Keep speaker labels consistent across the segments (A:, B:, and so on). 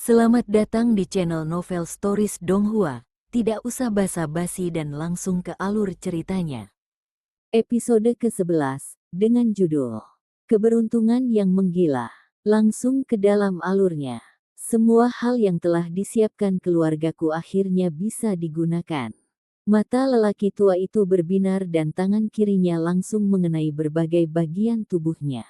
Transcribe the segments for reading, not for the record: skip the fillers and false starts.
A: Selamat datang di channel Novel Stories Donghua. Tidak usah basa-basi dan langsung ke alur ceritanya.
B: Episode ke-11, dengan judul Keberuntungan yang Menggila. Langsung ke dalam alurnya. Semua hal yang telah disiapkan keluargaku akhirnya bisa digunakan. Mata lelaki tua itu berbinar dan tangan kirinya langsung mengenai berbagai bagian tubuhnya.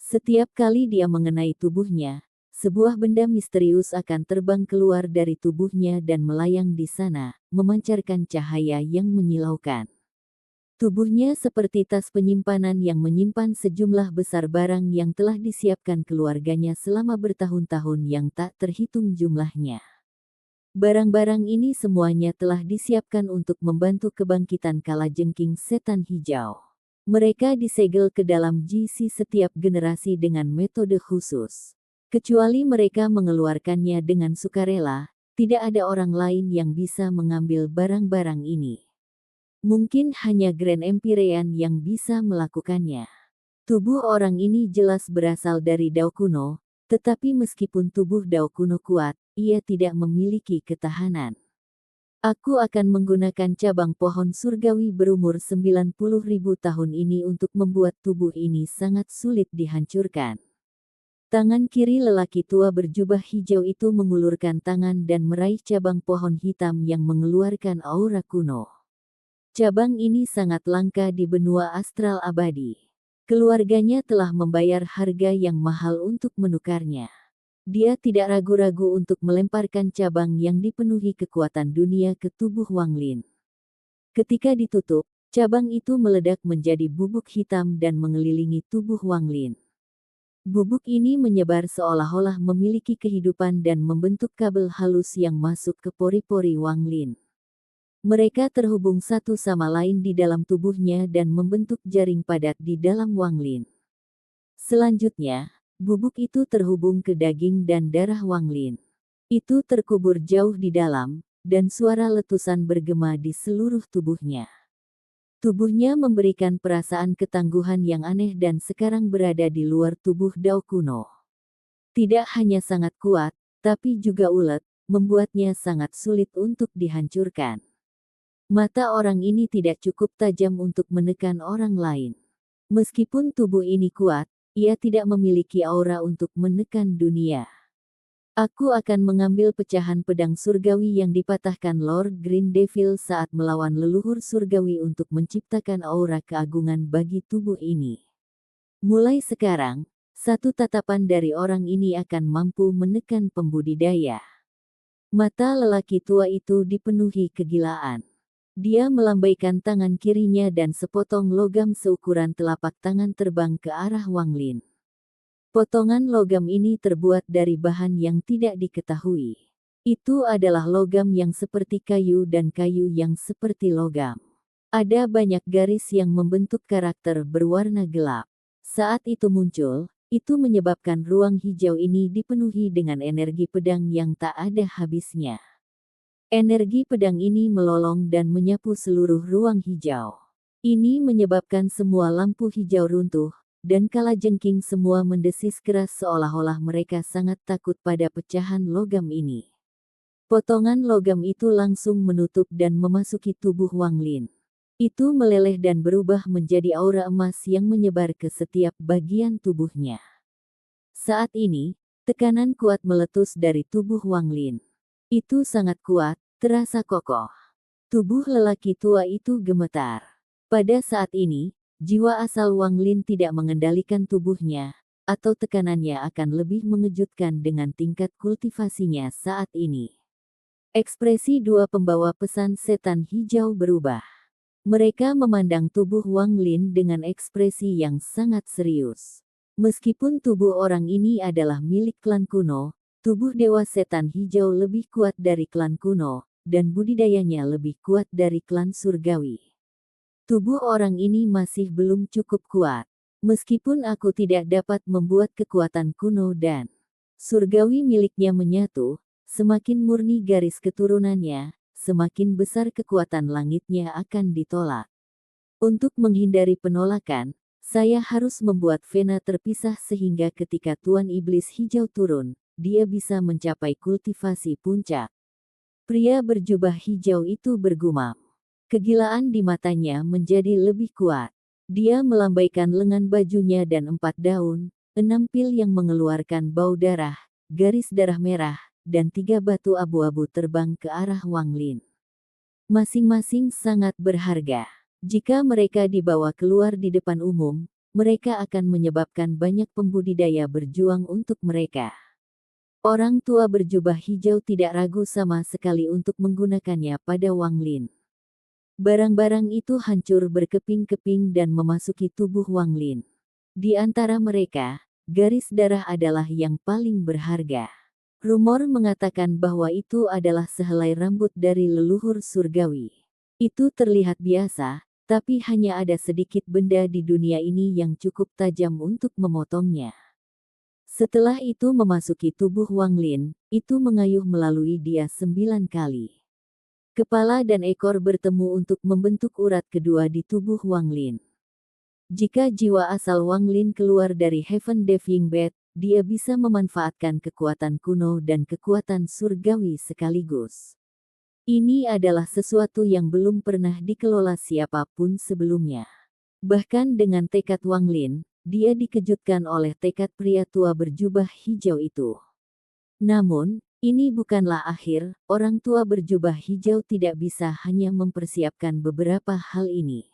B: Setiap kali dia mengenai tubuhnya, sebuah benda misterius akan terbang keluar dari tubuhnya dan melayang di sana, memancarkan cahaya yang menyilaukan. Tubuhnya seperti tas penyimpanan yang menyimpan sejumlah besar barang yang telah disiapkan keluarganya selama bertahun-tahun yang tak terhitung jumlahnya. Barang-barang ini semuanya telah disiapkan untuk membantu kebangkitan kalajengking setan hijau. Mereka disegel ke dalam GC setiap generasi dengan metode khusus. Kecuali mereka mengeluarkannya dengan sukarela, tidak ada orang lain yang bisa mengambil barang-barang ini. Mungkin hanya Grand Empyrean yang bisa melakukannya. Tubuh orang ini jelas berasal dari Dao kuno, tetapi meskipun tubuh Dao kuno kuat, ia tidak memiliki ketahanan. Aku akan menggunakan cabang pohon surgawi berumur 90.000 tahun ini untuk membuat tubuh ini sangat sulit dihancurkan. Tangan kiri lelaki tua berjubah hijau itu mengulurkan tangan dan meraih cabang pohon hitam yang mengeluarkan aura kuno. Cabang ini sangat langka di benua astral abadi. Keluarganya telah membayar harga yang mahal untuk menukarnya. Dia tidak ragu-ragu untuk melemparkan cabang yang dipenuhi kekuatan dunia ke tubuh Wang Lin. Ketika ditutup, cabang itu meledak menjadi bubuk hitam dan mengelilingi tubuh Wang Lin. Bubuk ini menyebar seolah-olah memiliki kehidupan dan membentuk kabel halus yang masuk ke pori-pori Wang Lin. Mereka terhubung satu sama lain di dalam tubuhnya dan membentuk jaring padat di dalam Wang Lin. Selanjutnya, bubuk itu terhubung ke daging dan darah Wang Lin. Itu terkubur jauh di dalam, dan suara letusan bergema di seluruh tubuhnya. Tubuhnya memberikan perasaan ketangguhan yang aneh dan sekarang berada di luar tubuh Dao kuno. Tidak hanya sangat kuat, tapi juga ulet, membuatnya sangat sulit untuk dihancurkan. Mata orang ini tidak cukup tajam untuk menekan orang lain. Meskipun tubuh ini kuat, ia tidak memiliki aura untuk menekan dunia. Aku akan mengambil pecahan pedang surgawi yang dipatahkan Lord Green Devil saat melawan leluhur surgawi untuk menciptakan aura keagungan bagi tubuh ini. Mulai sekarang, satu tatapan dari orang ini akan mampu menekan pembudidaya. Mata lelaki tua itu dipenuhi kegilaan. Dia melambaikan tangan kirinya dan sepotong logam seukuran telapak tangan terbang ke arah Wang Lin. Potongan logam ini terbuat dari bahan yang tidak diketahui. Itu adalah logam yang seperti kayu dan kayu yang seperti logam. Ada banyak garis yang membentuk karakter berwarna gelap. Saat itu muncul, itu menyebabkan ruang hijau ini dipenuhi dengan energi pedang yang tak ada habisnya. Energi pedang ini melolong dan menyapu seluruh ruang hijau. Ini menyebabkan semua lampu hijau runtuh, dan kalajengking semua mendesis keras seolah-olah mereka sangat takut pada pecahan logam ini. Potongan logam itu langsung menutup dan memasuki tubuh Wang Lin. Itu meleleh dan berubah menjadi aura emas yang menyebar ke setiap bagian tubuhnya. Saat ini, tekanan kuat meletus dari tubuh Wang Lin. Itu sangat kuat, terasa kokoh. Tubuh lelaki tua itu gemetar. Pada saat ini, jiwa asal Wang Lin tidak mengendalikan tubuhnya, atau tekanannya akan lebih mengejutkan dengan tingkat kultivasinya saat ini. Ekspresi dua pembawa pesan setan hijau berubah. Mereka memandang tubuh Wang Lin dengan ekspresi yang sangat serius. Meskipun tubuh orang ini adalah milik klan kuno, tubuh Dewa Setan Hijau lebih kuat dari klan kuno, dan budidayanya lebih kuat dari klan surgawi. Tubuh orang ini masih belum cukup kuat. Meskipun aku tidak dapat membuat kekuatan kuno dan surgawi miliknya menyatu, semakin murni garis keturunannya, semakin besar kekuatan langitnya akan ditolak. Untuk menghindari penolakan, saya harus membuat vena terpisah sehingga ketika Tuan Iblis Hijau turun, dia bisa mencapai kultivasi puncak. Pria berjubah hijau itu bergumam. Kegilaan di matanya menjadi lebih kuat. Dia melambaikan lengan bajunya dan 4 daun, 6 pil yang mengeluarkan bau darah, garis darah merah, dan 3 batu abu-abu terbang ke arah Wang Lin. Masing-masing sangat berharga. Jika mereka dibawa keluar di depan umum, mereka akan menyebabkan banyak pembudidaya berjuang untuk mereka. Orang tua berjubah hijau tidak ragu sama sekali untuk menggunakannya pada Wang Lin. Barang-barang itu hancur berkeping-keping dan memasuki tubuh Wang Lin. Di antara mereka, garis darah adalah yang paling berharga. Rumor mengatakan bahwa itu adalah sehelai rambut dari leluhur surgawi. Itu terlihat biasa, tapi hanya ada sedikit benda di dunia ini yang cukup tajam untuk memotongnya. Setelah itu memasuki tubuh Wang Lin, itu mengayuh melalui dia 9 kali. Kepala dan ekor bertemu untuk membentuk urat kedua di tubuh Wang Lin. Jika jiwa asal Wang Lin keluar dari Heaven Diving Bed, dia bisa memanfaatkan kekuatan kuno dan kekuatan surgawi sekaligus. Ini adalah sesuatu yang belum pernah dikelola siapapun sebelumnya. Bahkan dengan tekad Wang Lin, dia dikejutkan oleh tekad pria tua berjubah hijau itu. Namun, ini bukanlah akhir. Orang tua berjubah hijau tidak bisa hanya mempersiapkan beberapa hal ini.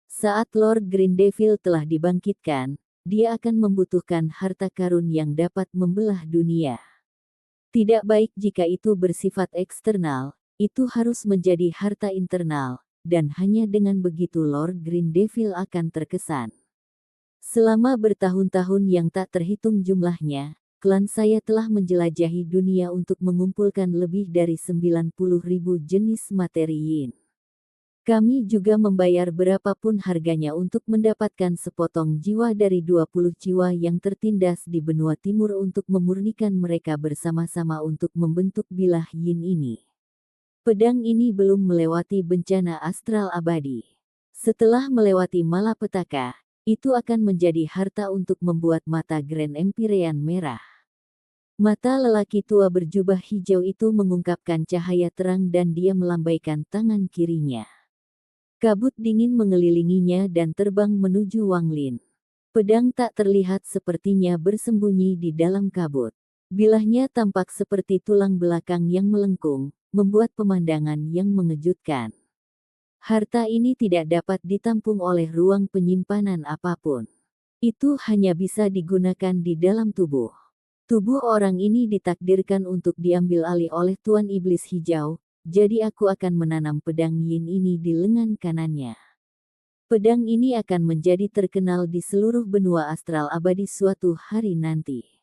B: Saat Lord Green Devil telah dibangkitkan, dia akan membutuhkan harta karun yang dapat membelah dunia. Tidak baik jika itu bersifat eksternal, itu harus menjadi harta internal, dan hanya dengan begitu Lord Green Devil akan terkesan. Selama bertahun-tahun yang tak terhitung jumlahnya, klan saya telah menjelajahi dunia untuk mengumpulkan lebih dari 90.000 jenis materi yin. Kami juga membayar berapapun harganya untuk mendapatkan sepotong jiwa dari 20 jiwa yang tertindas di benua timur untuk memurnikan mereka bersama-sama untuk membentuk bilah yin ini. Pedang ini belum melewati bencana astral abadi. Setelah melewati malapetaka, itu akan menjadi harta untuk membuat mata Grand Empyrean merah. Mata lelaki tua berjubah hijau itu mengungkapkan cahaya terang dan dia melambaikan tangan kirinya. Kabut dingin mengelilinginya dan terbang menuju Wang Lin. Pedang tak terlihat sepertinya bersembunyi di dalam kabut. Bilahnya tampak seperti tulang belakang yang melengkung, membuat pemandangan yang mengejutkan. Harta ini tidak dapat ditampung oleh ruang penyimpanan apapun. Itu hanya bisa digunakan di dalam tubuh. Tubuh orang ini ditakdirkan untuk diambil alih oleh Tuan Iblis Hijau, jadi aku akan menanam pedang yin ini di lengan kanannya. Pedang ini akan menjadi terkenal di seluruh benua astral abadi suatu hari nanti.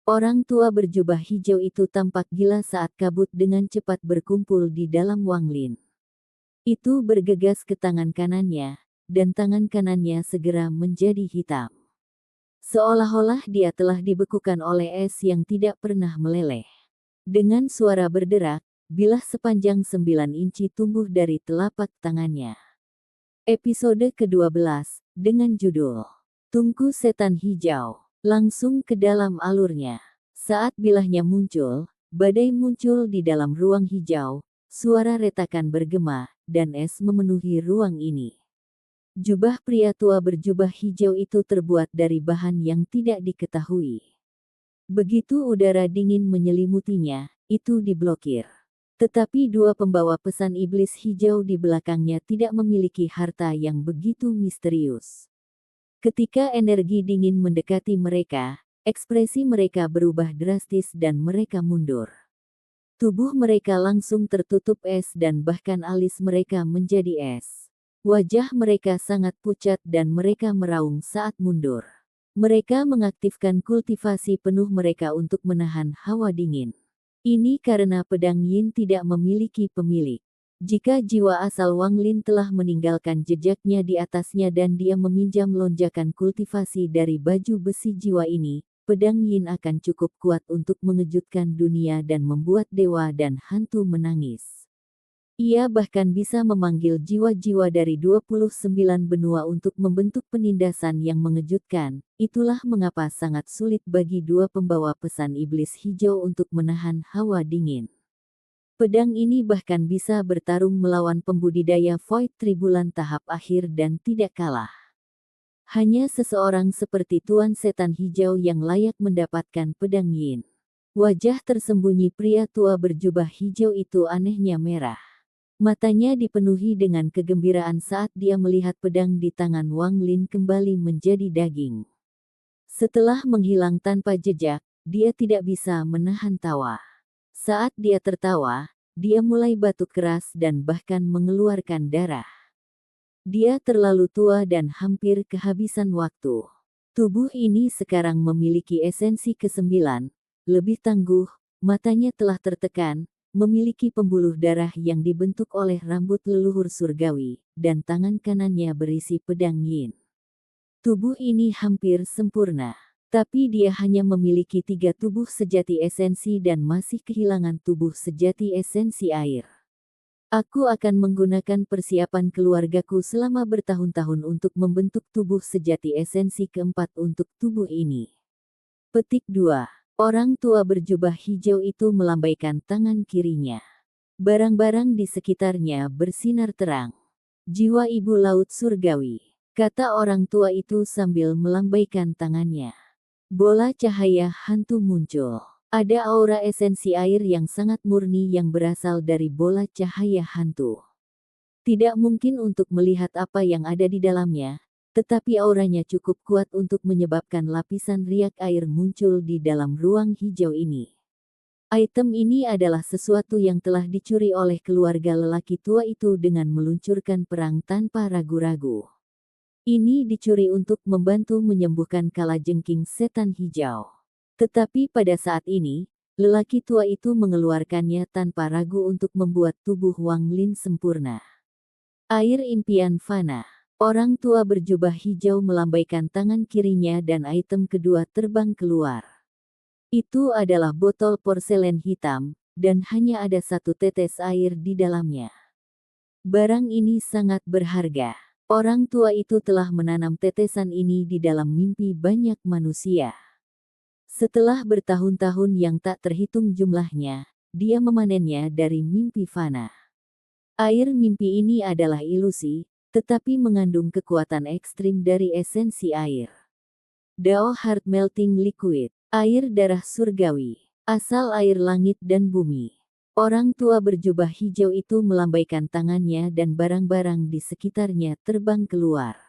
B: Orang tua berjubah hijau itu tampak gila saat kabut dengan cepat berkumpul di dalam Wang Lin. Itu bergegas ke tangan kanannya, dan tangan kanannya segera menjadi hitam. Seolah-olah dia telah dibekukan oleh es yang tidak pernah meleleh. Dengan suara berderak, bilah sepanjang 9 inci tumbuh dari telapak tangannya. Episode ke-12, dengan judul Tungku Setan Hijau, langsung ke dalam alurnya. Saat bilahnya muncul, badai muncul di dalam ruang hijau, suara retakan bergema, dan es memenuhi ruang ini. Jubah pria tua berjubah hijau itu terbuat dari bahan yang tidak diketahui. Begitu udara dingin menyelimutinya, itu diblokir. Tetapi dua pembawa pesan iblis hijau di belakangnya tidak memiliki harta yang begitu misterius. Ketika energi dingin mendekati mereka, ekspresi mereka berubah drastis dan mereka mundur. Tubuh mereka langsung tertutup es dan bahkan alis mereka menjadi es. Wajah mereka sangat pucat dan mereka meraung saat mundur. Mereka mengaktifkan kultivasi penuh mereka untuk menahan hawa dingin. Ini karena pedang yin tidak memiliki pemilik. Jika jiwa asal Wang Lin telah meninggalkan jejaknya di atasnya dan dia meminjam lonjakan kultivasi dari baju besi jiwa ini, pedang yin akan cukup kuat untuk mengejutkan dunia dan membuat dewa dan hantu menangis. Ia bahkan bisa memanggil jiwa-jiwa dari 29 benua untuk membentuk penindasan yang mengejutkan. Itulah mengapa sangat sulit bagi dua pembawa pesan iblis hijau untuk menahan hawa dingin. Pedang ini bahkan bisa bertarung melawan pembudidaya Void Tribulan tahap akhir dan tidak kalah. Hanya seseorang seperti Tuan Setan Hijau yang layak mendapatkan pedang Yin. Wajah tersembunyi pria tua berjubah hijau itu anehnya merah. Matanya dipenuhi dengan kegembiraan saat dia melihat pedang di tangan Wang Lin kembali menjadi daging. Setelah menghilang tanpa jejak, dia tidak bisa menahan tawa. Saat dia tertawa, dia mulai batuk keras dan bahkan mengeluarkan darah. Dia terlalu tua dan hampir kehabisan waktu. Tubuh ini sekarang memiliki esensi ke-9, lebih tangguh, matanya telah tertekan, memiliki pembuluh darah yang dibentuk oleh rambut leluhur surgawi, dan tangan kanannya berisi pedang Yin. Tubuh ini hampir sempurna, tapi dia hanya memiliki 3 tubuh sejati esensi dan masih kehilangan tubuh sejati esensi air. Aku akan menggunakan persiapan keluargaku selama bertahun-tahun untuk membentuk tubuh sejati esensi keempat untuk tubuh ini. Petik 2. Orang tua berjubah hijau itu melambaikan tangan kirinya. Barang-barang di sekitarnya bersinar terang. Jiwa ibu laut surgawi, kata orang tua itu sambil melambaikan tangannya. Bola cahaya hantu muncul. Ada aura esensi air yang sangat murni yang berasal dari bola cahaya hantu. Tidak mungkin untuk melihat apa yang ada di dalamnya, tetapi auranya cukup kuat untuk menyebabkan lapisan riak air muncul di dalam ruang hijau ini. Item ini adalah sesuatu yang telah dicuri oleh keluarga lelaki tua itu dengan meluncurkan perang tanpa ragu-ragu. Ini dicuri untuk membantu menyembuhkan kalajengking setan hijau. Tetapi pada saat ini, lelaki tua itu mengeluarkannya tanpa ragu untuk membuat tubuh Wang Lin sempurna. Air impian fana. Orang tua berjubah hijau melambaikan tangan kirinya dan item kedua terbang keluar. Itu adalah botol porselen hitam, dan hanya ada 1 tetes air di dalamnya. Barang ini sangat berharga. Orang tua itu telah menanam tetesan ini di dalam mimpi banyak manusia. Setelah bertahun-tahun yang tak terhitung jumlahnya, dia memanennya dari mimpi fana. Air mimpi ini adalah ilusi, tetapi mengandung kekuatan ekstrim dari esensi air. Dao Heart Melting Liquid, air darah surgawi, asal air langit dan bumi. Orang tua berjubah hijau itu melambaikan tangannya dan barang-barang di sekitarnya terbang keluar.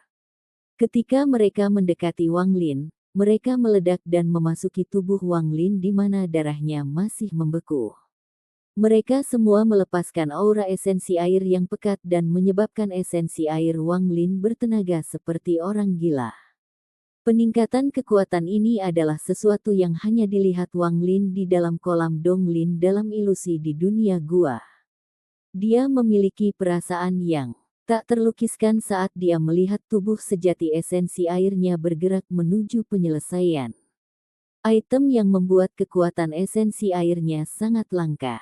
B: Ketika mereka mendekati Wang Lin, mereka meledak dan memasuki tubuh Wang Lin di mana darahnya masih membeku. Mereka semua melepaskan aura esensi air yang pekat dan menyebabkan esensi air Wang Lin bertenaga seperti orang gila. Peningkatan kekuatan ini adalah sesuatu yang hanya dilihat Wang Lin di dalam kolam Dong Lin dalam ilusi di dunia gua. Dia memiliki perasaan yang tak terlukiskan saat dia melihat tubuh sejati esensi airnya bergerak menuju penyelesaian. Item yang membuat kekuatan esensi airnya sangat langka.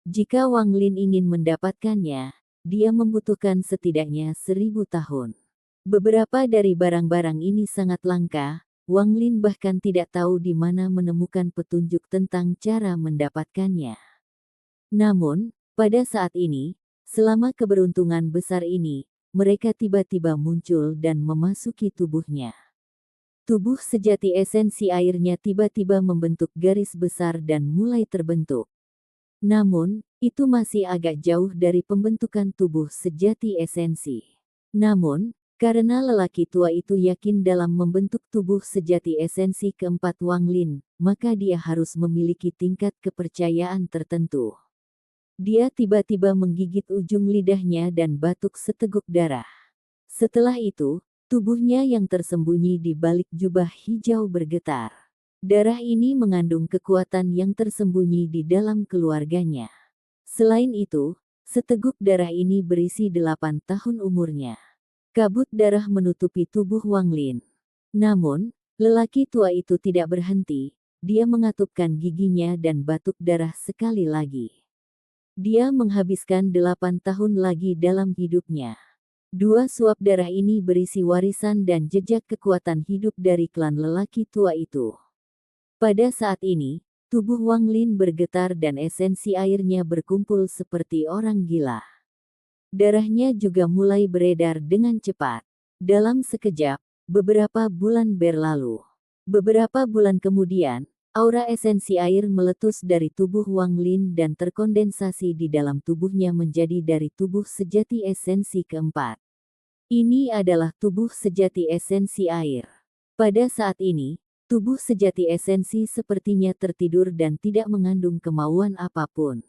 B: Jika Wang Lin ingin mendapatkannya, dia membutuhkan setidaknya 1000 tahun. Beberapa dari barang-barang ini sangat langka, Wang Lin bahkan tidak tahu di mana menemukan petunjuk tentang cara mendapatkannya. Namun, pada saat ini, selama keberuntungan besar ini, mereka tiba-tiba muncul dan memasuki tubuhnya. Tubuh sejati esensi airnya tiba-tiba membentuk garis besar dan mulai terbentuk. Namun, itu masih agak jauh dari pembentukan tubuh sejati esensi. Namun, karena lelaki tua itu yakin dalam membentuk tubuh sejati esensi keempat Wang Lin, maka dia harus memiliki tingkat kepercayaan tertentu. Dia tiba-tiba menggigit ujung lidahnya dan batuk seteguk darah. Setelah itu, tubuhnya yang tersembunyi di balik jubah hijau bergetar. Darah ini mengandung kekuatan yang tersembunyi di dalam keluarganya. Selain itu, seteguk darah ini berisi 8 tahun umurnya. Kabut darah menutupi tubuh Wang Lin. Namun, lelaki tua itu tidak berhenti, dia mengatupkan giginya dan batuk darah sekali lagi. Dia menghabiskan 8 tahun lagi dalam hidupnya. 2 suap darah ini berisi warisan dan jejak kekuatan hidup dari klan lelaki tua itu. Pada saat ini, tubuh Wang Lin bergetar dan esensi airnya berkumpul seperti orang gila. Darahnya juga mulai beredar dengan cepat. Dalam sekejap, beberapa bulan berlalu. Beberapa bulan kemudian, aura esensi air meletus dari tubuh Wang Lin dan terkondensasi di dalam tubuhnya menjadi dari tubuh sejati esensi keempat. Ini adalah tubuh sejati esensi air. Pada saat ini, tubuh sejati esensi sepertinya tertidur dan tidak mengandung kemauan apapun.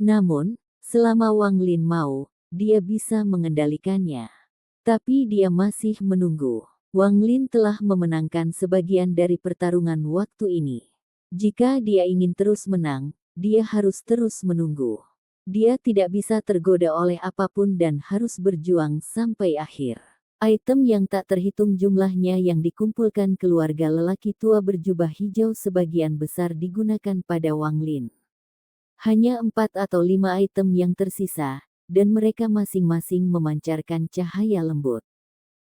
B: Namun, selama Wang Lin mau, dia bisa mengendalikannya. Tapi dia masih menunggu. Wang Lin telah memenangkan sebagian dari pertarungan waktu ini. Jika dia ingin terus menang, dia harus terus menunggu. Dia tidak bisa tergoda oleh apapun dan harus berjuang sampai akhir. Item yang tak terhitung jumlahnya yang dikumpulkan keluarga lelaki tua berjubah hijau sebagian besar digunakan pada Wang Lin. Hanya 4 atau 5 item yang tersisa, dan mereka masing-masing memancarkan cahaya lembut.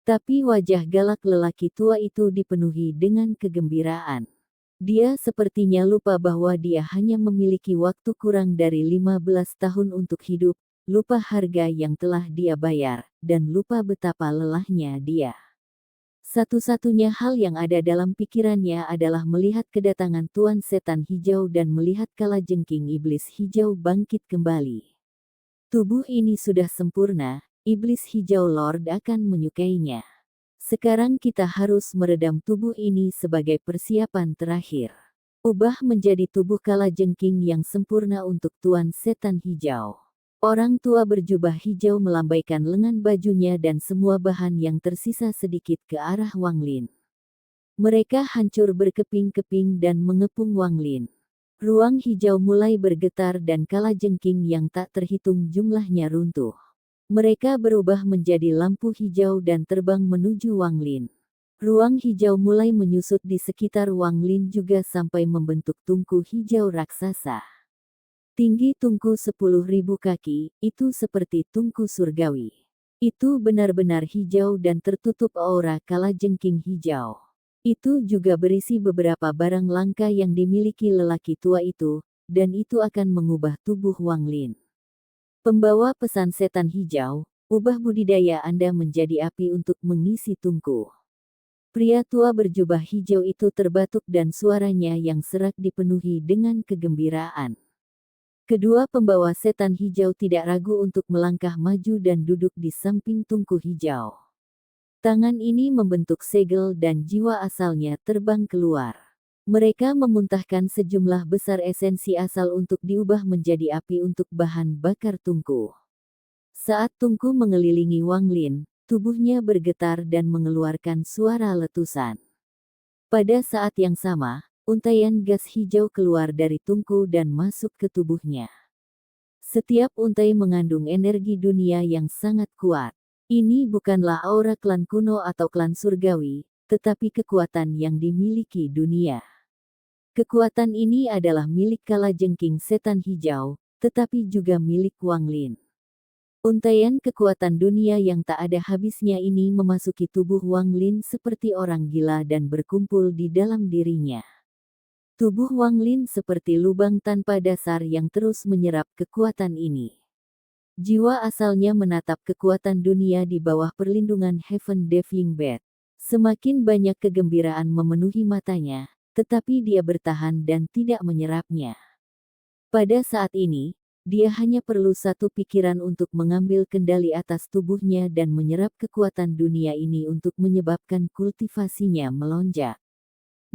B: Tapi wajah galak lelaki tua itu dipenuhi dengan kegembiraan. Dia sepertinya lupa bahwa dia hanya memiliki waktu kurang dari 15 tahun untuk hidup, lupa harga yang telah dia bayar, dan lupa betapa lelahnya dia. Satu-satunya hal yang ada dalam pikirannya adalah melihat kedatangan Tuan Setan Hijau dan melihat kalajengking iblis hijau bangkit kembali. Tubuh ini sudah sempurna, iblis hijau Lord akan menyukainya. Sekarang kita harus meredam tubuh ini sebagai persiapan terakhir. Ubah menjadi tubuh kalajengking yang sempurna untuk Tuan Setan Hijau. Orang tua berjubah hijau melambaikan lengan bajunya dan semua bahan yang tersisa sedikit ke arah Wang Lin. Mereka hancur berkeping-keping dan mengepung Wang Lin. Ruang hijau mulai bergetar dan kalajengking yang tak terhitung jumlahnya runtuh. Mereka berubah menjadi lampu hijau dan terbang menuju Wang Lin. Ruang hijau mulai menyusut di sekitar Wang Lin juga sampai membentuk tungku hijau raksasa. Tinggi tungku 10.000 kaki, itu seperti tungku surgawi. Itu benar-benar hijau dan tertutup aura kalajengking hijau. Itu juga berisi beberapa barang langka yang dimiliki lelaki tua itu, dan itu akan mengubah tubuh Wang Lin. Pembawa pesan setan hijau, ubah budidaya Anda menjadi api untuk mengisi tungku. Pria tua berjubah hijau itu terbatuk dan suaranya yang serak dipenuhi dengan kegembiraan. Kedua pembawa setan hijau tidak ragu untuk melangkah maju dan duduk di samping tungku hijau. Tangan ini membentuk segel dan jiwa asalnya terbang keluar. Mereka memuntahkan sejumlah besar esensi asal untuk diubah menjadi api untuk bahan bakar tungku. Saat tungku mengelilingi Wang Lin, tubuhnya bergetar dan mengeluarkan suara letusan. Pada saat yang sama, untaian gas hijau keluar dari tungku dan masuk ke tubuhnya. Setiap untai mengandung energi dunia yang sangat kuat. Ini bukanlah aura klan kuno atau klan surgawi, tetapi kekuatan yang dimiliki dunia. Kekuatan ini adalah milik kalajengking setan hijau, tetapi juga milik Wang Lin. Untaian kekuatan dunia yang tak ada habisnya ini memasuki tubuh Wang Lin seperti orang gila dan berkumpul di dalam dirinya. Tubuh Wang Lin seperti lubang tanpa dasar yang terus menyerap kekuatan ini. Jiwa asalnya menatap kekuatan dunia di bawah perlindungan Heaven Diving Bed. Semakin banyak kegembiraan memenuhi matanya, tetapi dia bertahan dan tidak menyerapnya. Pada saat ini, dia hanya perlu satu pikiran untuk mengambil kendali atas tubuhnya dan menyerap kekuatan dunia ini untuk menyebabkan kultivasinya melonjak.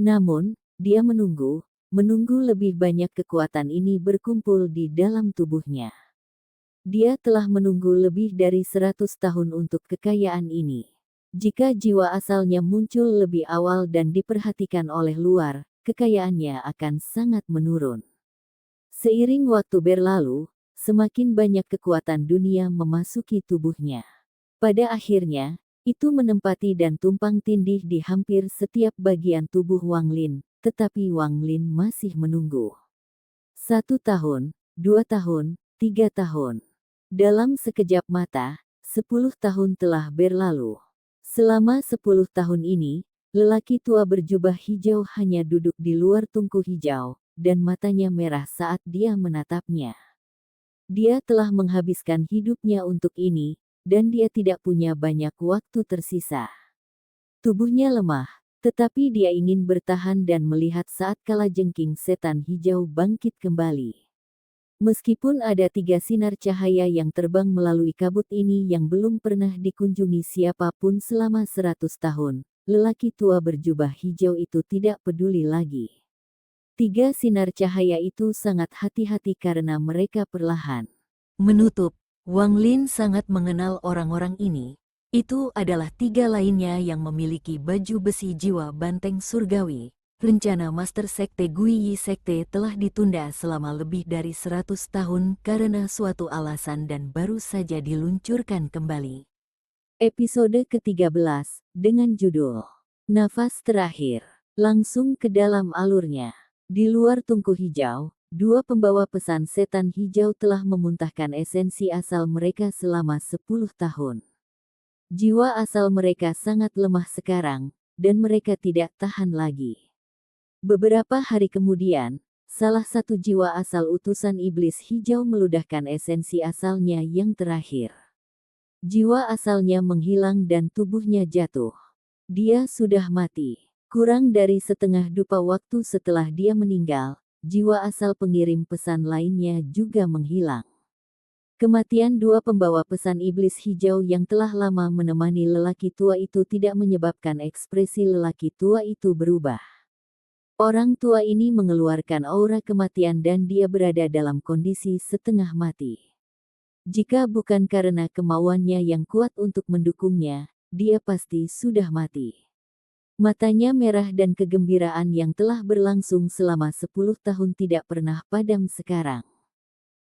B: Namun, dia menunggu lebih banyak kekuatan ini berkumpul di dalam tubuhnya. Dia telah menunggu lebih dari 100 tahun untuk kekayaan ini. Jika jiwa asalnya muncul lebih awal dan diperhatikan oleh luar, kekayaannya akan sangat menurun. Seiring waktu berlalu, semakin banyak kekuatan dunia memasuki tubuhnya. Pada akhirnya, itu menempati dan tumpang tindih di hampir setiap bagian tubuh Wang Lin, tetapi Wang Lin masih menunggu. 1 tahun, 2 tahun, 3 tahun. Dalam sekejap mata, 10 tahun telah berlalu. Selama 10 tahun ini, lelaki tua berjubah hijau hanya duduk di luar tungku hijau, dan matanya merah saat dia menatapnya. Dia telah menghabiskan hidupnya untuk ini, dan dia tidak punya banyak waktu tersisa. Tubuhnya lemah, tetapi dia ingin bertahan dan melihat saat kalajengking setan hijau bangkit kembali. Meskipun ada 3 sinar cahaya yang terbang melalui kabut ini yang belum pernah dikunjungi siapapun selama 100 tahun, lelaki tua berjubah hijau itu tidak peduli lagi. 3 sinar cahaya itu sangat hati-hati karena mereka perlahan
A: Menutup, Wang Lin sangat mengenal orang-orang ini. Itu adalah 3 lainnya yang memiliki baju besi jiwa banteng surgawi. Rencana Master Sekte Guiyi Sekte telah ditunda selama lebih dari 100 tahun karena suatu alasan dan baru saja diluncurkan kembali.
B: Episode ke-13, dengan judul Nafas Terakhir. Langsung ke dalam alurnya. Di luar tungku hijau, 2 pembawa pesan setan hijau telah memuntahkan esensi asal mereka selama 10 tahun. Jiwa asal mereka sangat lemah sekarang, dan mereka tidak tahan lagi. Beberapa hari kemudian, salah satu jiwa asal utusan iblis hijau meludahkan esensi asalnya yang terakhir. Jiwa asalnya menghilang dan tubuhnya jatuh. Dia sudah mati. Kurang dari setengah dupa waktu setelah dia meninggal, jiwa asal pengirim pesan lainnya juga menghilang. Kematian 2 pembawa pesan iblis hijau yang telah lama menemani lelaki tua itu tidak menyebabkan ekspresi lelaki tua itu berubah. Orang tua ini mengeluarkan aura kematian dan dia berada dalam kondisi setengah mati. Jika bukan karena kemauannya yang kuat untuk mendukungnya, dia pasti sudah mati. Matanya merah dan kegembiraan yang telah berlangsung selama 10 tahun tidak pernah padam sekarang.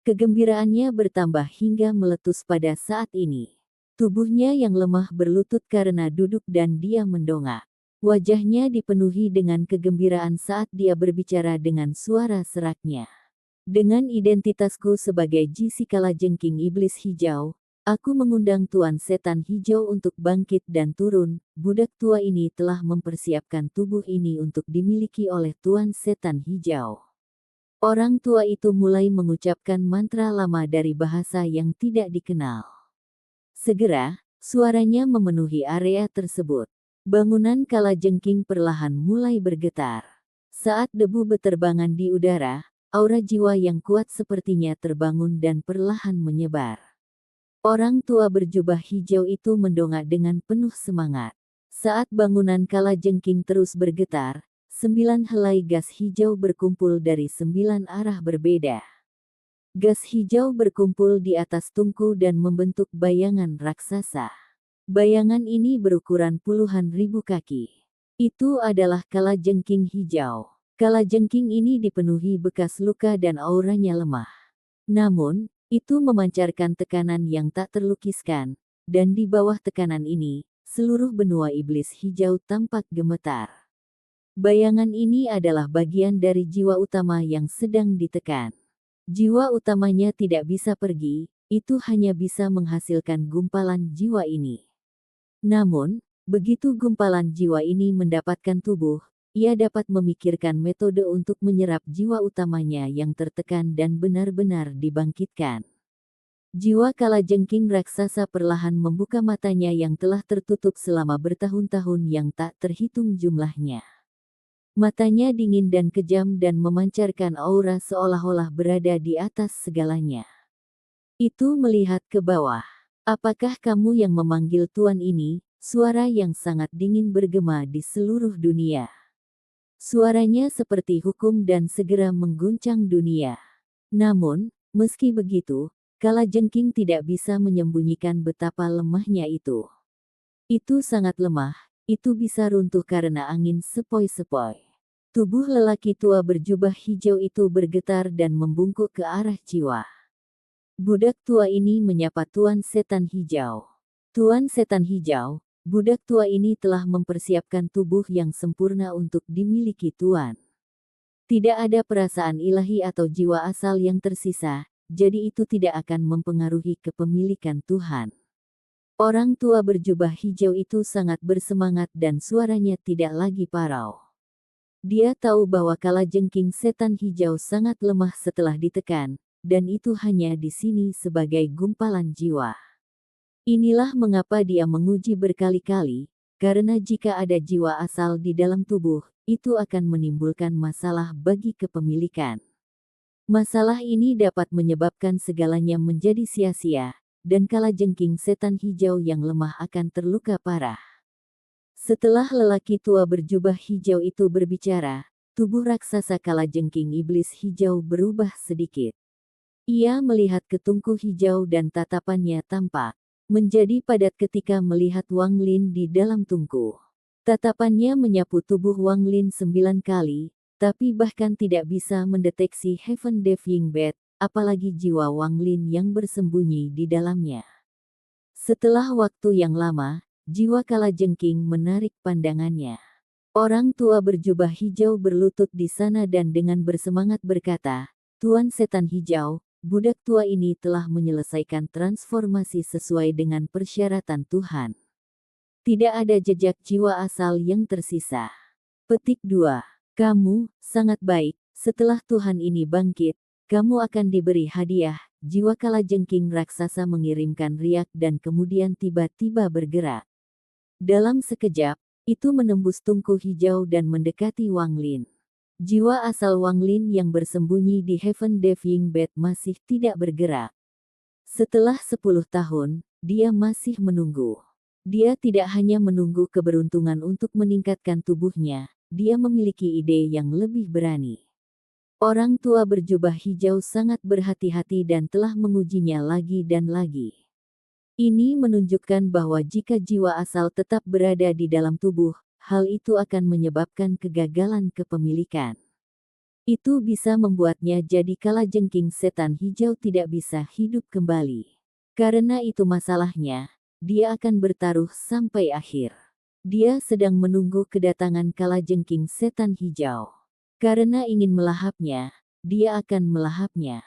B: Kegembiraannya bertambah hingga meletus pada saat ini. Tubuhnya yang lemah berlutut karena duduk dan dia mendongak. Wajahnya dipenuhi dengan kegembiraan saat dia berbicara dengan suara seraknya. Dengan identitasku sebagai Jisi Kalajengking Iblis Hijau, aku mengundang Tuan Setan Hijau untuk bangkit dan turun. Budak tua ini telah mempersiapkan tubuh ini untuk dimiliki oleh Tuan Setan Hijau. Orang tua itu mulai mengucapkan mantra lama dari bahasa yang tidak dikenal. Segera, suaranya memenuhi area tersebut. Bangunan kalajengking perlahan mulai bergetar. Saat debu beterbangan di udara, aura jiwa yang kuat sepertinya terbangun dan perlahan menyebar. Orang tua berjubah hijau itu mendongak dengan penuh semangat. Saat bangunan kalajengking terus bergetar, 9 helai gas hijau berkumpul dari 9 arah berbeda. Gas hijau berkumpul di atas tungku dan membentuk bayangan raksasa. Bayangan ini berukuran puluhan ribu kaki. Itu adalah kalajengking hijau. Kalajengking ini dipenuhi bekas luka dan auranya lemah. Namun, itu memancarkan tekanan yang tak terlukiskan, dan di bawah tekanan ini, seluruh benua iblis hijau tampak gemetar. Bayangan ini adalah bagian dari jiwa utama yang sedang ditekan. Jiwa utamanya tidak bisa pergi, itu hanya bisa menghasilkan gumpalan jiwa ini. Namun, begitu gumpalan jiwa ini mendapatkan tubuh, ia dapat memikirkan metode untuk menyerap jiwa utamanya yang tertekan dan benar-benar dibangkitkan. Jiwa kalajengking raksasa perlahan membuka matanya yang telah tertutup selama bertahun-tahun yang tak terhitung jumlahnya. Matanya dingin dan kejam dan memancarkan aura seolah-olah berada di atas segalanya. Itu melihat ke bawah. Apakah kamu yang memanggil Tuan ini? Suara yang sangat dingin bergema di seluruh dunia. Suaranya seperti hukum dan segera mengguncang dunia. Namun, meski begitu, kalajengking tidak bisa menyembunyikan betapa lemahnya itu. Itu sangat lemah, itu bisa runtuh karena angin sepoi-sepoi. Tubuh lelaki tua berjubah hijau itu bergetar dan membungkuk ke arah jiwa. Budak tua ini menyapa Tuan Setan Hijau. Tuan Setan Hijau, budak tua ini telah mempersiapkan tubuh yang sempurna untuk dimiliki Tuan. Tidak ada perasaan ilahi atau jiwa asal yang tersisa, jadi itu tidak akan mempengaruhi kepemilikan Tuhan. Orang tua berjubah hijau itu sangat bersemangat dan suaranya tidak lagi parau. Dia tahu bahwa kalajengking setan hijau sangat lemah setelah ditekan, dan itu hanya di sini sebagai gumpalan jiwa. Inilah mengapa dia menguji berkali-kali, karena jika ada jiwa asal di dalam tubuh, itu akan menimbulkan masalah bagi kepemilikan. Masalah ini dapat menyebabkan segalanya menjadi sia-sia, dan kalajengking setan hijau yang lemah akan terluka parah. Setelah lelaki tua berjubah hijau itu berbicara, tubuh raksasa kalajengking iblis hijau berubah sedikit. Ia melihat ketungku hijau dan tatapannya tampak menjadi padat ketika melihat Wang Lin di dalam tungku. Tatapannya menyapu tubuh Wang Lin 9 kali, tapi bahkan tidak bisa mendeteksi Heaven Deaf Ying Bed, apalagi jiwa Wang Lin yang bersembunyi di dalamnya. Setelah waktu yang lama, jiwa kalajengking menarik pandangannya. Orang tua berjubah hijau berlutut di sana dan dengan bersemangat berkata, "Tuan Setan Hijau, budak tua ini telah menyelesaikan transformasi sesuai dengan persyaratan Tuhan. Tidak ada jejak jiwa asal yang tersisa." Petik 2. Kamu, sangat baik, setelah Tuhan ini bangkit, kamu akan diberi hadiah. Jiwa kalajengking raksasa mengirimkan riak dan kemudian tiba-tiba bergerak. Dalam sekejap, itu menembus tungku hijau dan mendekati Wang Lin. Jiwa asal Wang Lin yang bersembunyi di Heaven Deaf Ying Bed masih tidak bergerak. Setelah 10 tahun, dia masih menunggu. Dia tidak hanya menunggu keberuntungan untuk meningkatkan tubuhnya, dia memiliki ide yang lebih berani. Orang tua berjubah hijau sangat berhati-hati dan telah mengujinya lagi dan lagi. Ini menunjukkan bahwa jika jiwa asal tetap berada di dalam tubuh, hal itu akan menyebabkan kegagalan kepemilikan. Itu bisa membuatnya jadi kalajengking setan hijau tidak bisa hidup kembali. Karena itu masalahnya, dia akan bertaruh sampai akhir. Dia sedang menunggu kedatangan kalajengking setan hijau. Karena ingin melahapnya, dia akan melahapnya.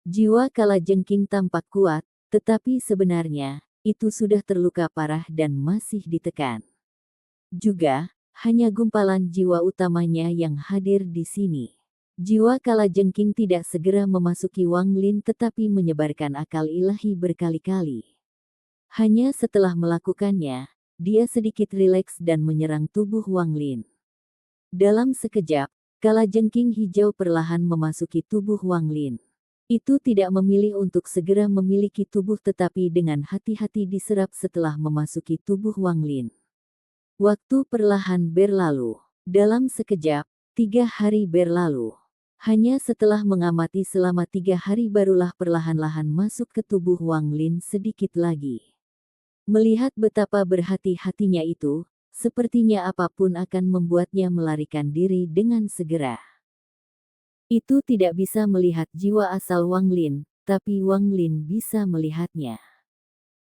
B: Jiwa kalajengking tampak kuat, tetapi sebenarnya, itu sudah terluka parah dan masih ditekan. Juga, hanya gumpalan jiwa utamanya yang hadir di sini. Jiwa kalajengking tidak segera memasuki Wang Lin tetapi menyebarkan akal ilahi berkali-kali. Hanya setelah melakukannya, dia sedikit rileks dan menyerang tubuh Wang Lin. Dalam sekejap, kalajengking hijau perlahan memasuki tubuh Wang Lin. Itu tidak memilih untuk segera memiliki tubuh tetapi dengan hati-hati diserap setelah memasuki tubuh Wang Lin. Waktu perlahan berlalu. Dalam sekejap, 3 hari berlalu. Hanya setelah mengamati selama 3 hari barulah perlahan-lahan masuk ke tubuh Wang Lin sedikit lagi. Melihat betapa berhati-hatinya itu, sepertinya apapun akan membuatnya melarikan diri dengan segera. Itu tidak bisa melihat jiwa asal Wang Lin, tapi Wang Lin bisa melihatnya.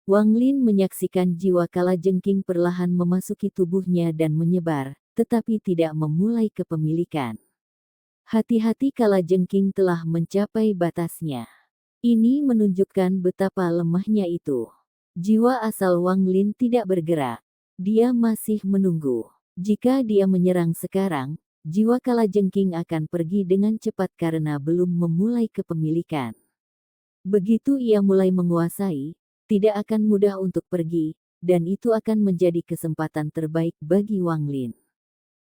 B: Wang Lin menyaksikan jiwa kalajengking perlahan memasuki tubuhnya dan menyebar, tetapi tidak memulai kepemilikan. Hati-hati kalajengking telah mencapai batasnya. Ini menunjukkan betapa lemahnya itu. Jiwa asal Wang Lin tidak bergerak. Dia masih menunggu. Jika dia menyerang sekarang, jiwa kalajengking akan pergi dengan cepat karena belum memulai kepemilikan. Begitu ia mulai menguasai, tidak akan mudah untuk pergi, dan itu akan menjadi kesempatan terbaik bagi Wang Lin.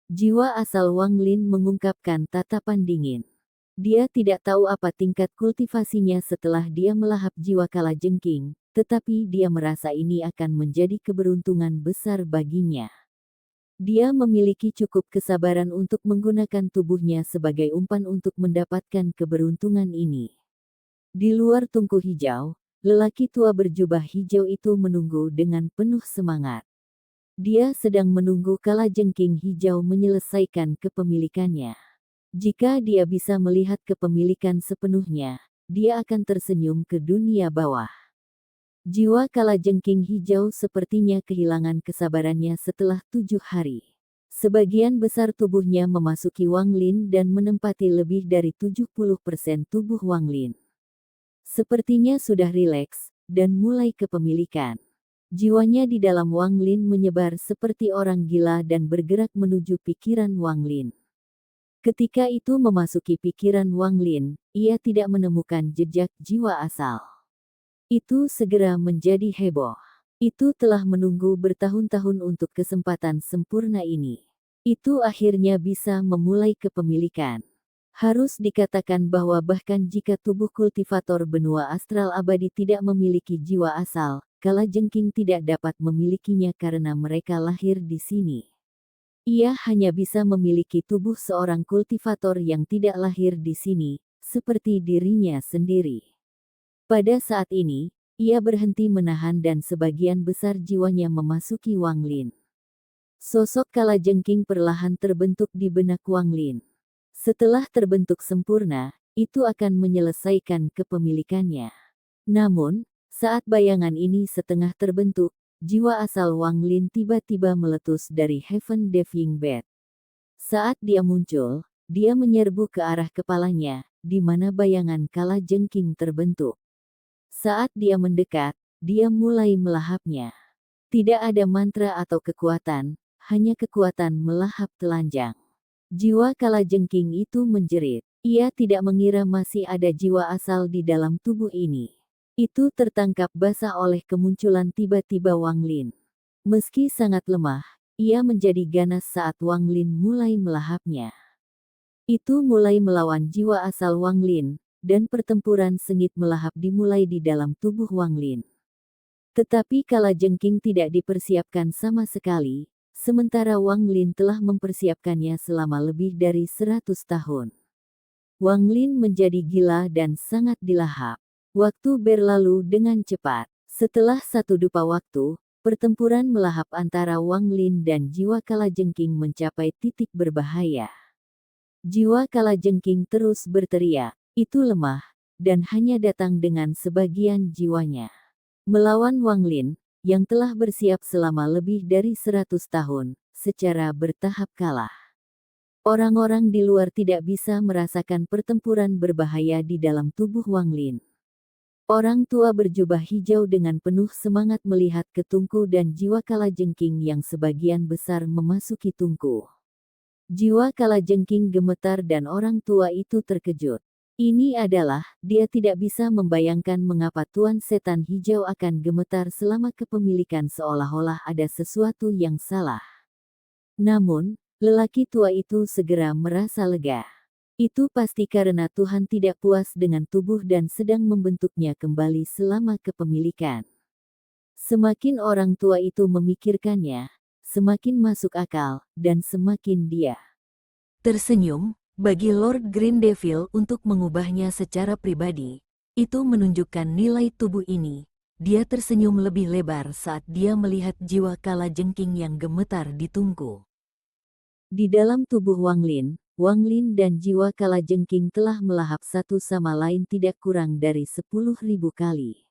B: Jiwa asal Wang Lin mengungkapkan tatapan dingin. Dia tidak tahu apa tingkat kultivasinya setelah dia melahap jiwa kalajengking, tetapi dia merasa ini akan menjadi keberuntungan besar baginya. Dia memiliki cukup kesabaran untuk menggunakan tubuhnya sebagai umpan untuk mendapatkan keberuntungan ini. Di luar tungku hijau, lelaki tua berjubah hijau itu menunggu dengan penuh semangat. Dia sedang menunggu kalajengking hijau menyelesaikan kepemilikannya. Jika dia bisa melihat kepemilikan sepenuhnya, dia akan tersenyum ke dunia bawah. Jiwa kalajengking hijau sepertinya kehilangan kesabarannya setelah 7 hari. Sebagian besar tubuhnya memasuki Wang Lin dan menempati lebih dari 70% tubuh Wang Lin. Sepertinya sudah rileks, dan mulai kepemilikan. Jiwanya di dalam Wang Lin menyebar seperti orang gila dan bergerak menuju pikiran Wang Lin. Ketika itu memasuki pikiran Wang Lin, ia tidak menemukan jejak jiwa asal. Itu segera menjadi heboh. Itu telah menunggu bertahun-tahun untuk kesempatan sempurna ini. Itu akhirnya bisa memulai kepemilikan. Harus dikatakan bahwa bahkan jika tubuh kultivator benua astral abadi tidak memiliki jiwa asal, kalajengking tidak dapat memilikinya karena mereka lahir di sini. Ia hanya bisa memiliki tubuh seorang kultivator yang tidak lahir di sini, seperti dirinya sendiri. Pada saat ini, ia berhenti menahan dan sebagian besar jiwanya memasuki Wang Lin. Sosok kalajengking perlahan terbentuk di benak Wang Lin. Setelah terbentuk sempurna, itu akan menyelesaikan kepemilikannya. Namun, saat bayangan ini setengah terbentuk, jiwa asal Wang Lin tiba-tiba meletus dari Heaven Diving Bed. Saat dia muncul, dia menyerbu ke arah kepalanya, di mana bayangan kalajengking terbentuk. Saat dia mendekat, dia mulai melahapnya. Tidak ada mantra atau kekuatan, hanya kekuatan melahap telanjang. Jiwa kalajengking itu menjerit. Ia tidak mengira masih ada jiwa asal di dalam tubuh ini. Itu tertangkap basah oleh kemunculan tiba-tiba Wang Lin. Meski sangat lemah, ia menjadi ganas saat Wang Lin mulai melahapnya. Itu mulai melawan jiwa asal Wang Lin, dan pertempuran sengit melahap dimulai di dalam tubuh Wang Lin. Tetapi kalajengking tidak dipersiapkan sama sekali, sementara Wang Lin telah mempersiapkannya selama lebih dari 100 tahun. Wang Lin menjadi gila dan sangat dilahap. Waktu berlalu dengan cepat. Setelah satu dupa waktu, pertempuran melahap antara Wang Lin dan jiwa kalajengking mencapai titik berbahaya. Jiwa kalajengking terus berteriak, itu lemah, dan hanya datang dengan sebagian jiwanya. Melawan Wang Lin, yang telah bersiap selama lebih dari 100 tahun, secara bertahap kalah. Orang-orang di luar tidak bisa merasakan pertempuran berbahaya di dalam tubuh Wang Lin. Orang tua berjubah hijau dengan penuh semangat melihat ke tungku dan jiwa kalajengking yang sebagian besar memasuki tungku. Jiwa kalajengking gemetar dan orang tua itu terkejut. Ini adalah, dia tidak bisa membayangkan mengapa Tuan Setan Hijau akan gemetar selama kepemilikan seolah-olah ada sesuatu yang salah. Namun, lelaki tua itu segera merasa lega. Itu pasti karena Tuhan tidak puas dengan tubuh dan sedang membentuknya kembali selama kepemilikan. Semakin orang tua itu memikirkannya, semakin masuk akal, dan semakin dia
A: Tersenyum. Bagi Lord Green Devil untuk mengubahnya secara pribadi, itu menunjukkan nilai tubuh ini. Dia tersenyum lebih lebar saat dia melihat jiwa kalajengking yang gemetar di tungku.
B: Di dalam tubuh Wang Lin dan jiwa kalajengking telah melahap satu sama lain tidak kurang dari 10.000 kali.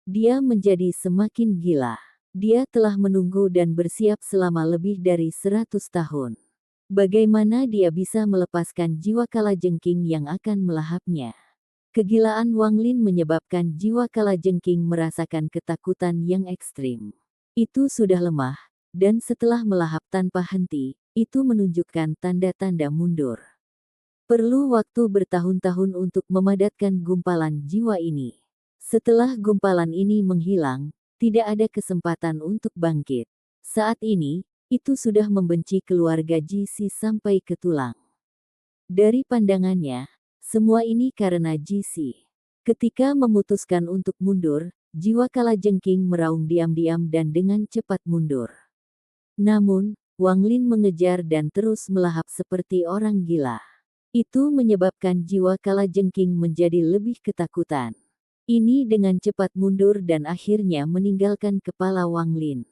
B: Dia menjadi semakin gila. Dia telah menunggu dan bersiap selama lebih dari 100 tahun. Bagaimana dia bisa melepaskan jiwa kalajengking yang akan melahapnya? Kegilaan Wang Lin menyebabkan jiwa kalajengking merasakan ketakutan yang ekstrim. Itu sudah lemah, dan setelah melahap tanpa henti, itu menunjukkan tanda-tanda mundur. Perlu waktu bertahun-tahun untuk memadatkan gumpalan jiwa ini. Setelah gumpalan ini menghilang, tidak ada kesempatan untuk bangkit. Saat ini, itu sudah membenci keluarga JC sampai ke tulang. Dari pandangannya, semua ini karena JC. Ketika memutuskan untuk mundur, jiwa kalajengking meraung diam-diam dan dengan cepat mundur. Namun, Wang Lin mengejar dan terus melahap seperti orang gila. Itu menyebabkan jiwa kalajengking menjadi lebih ketakutan. Ini dengan cepat mundur dan akhirnya meninggalkan kepala Wang Lin.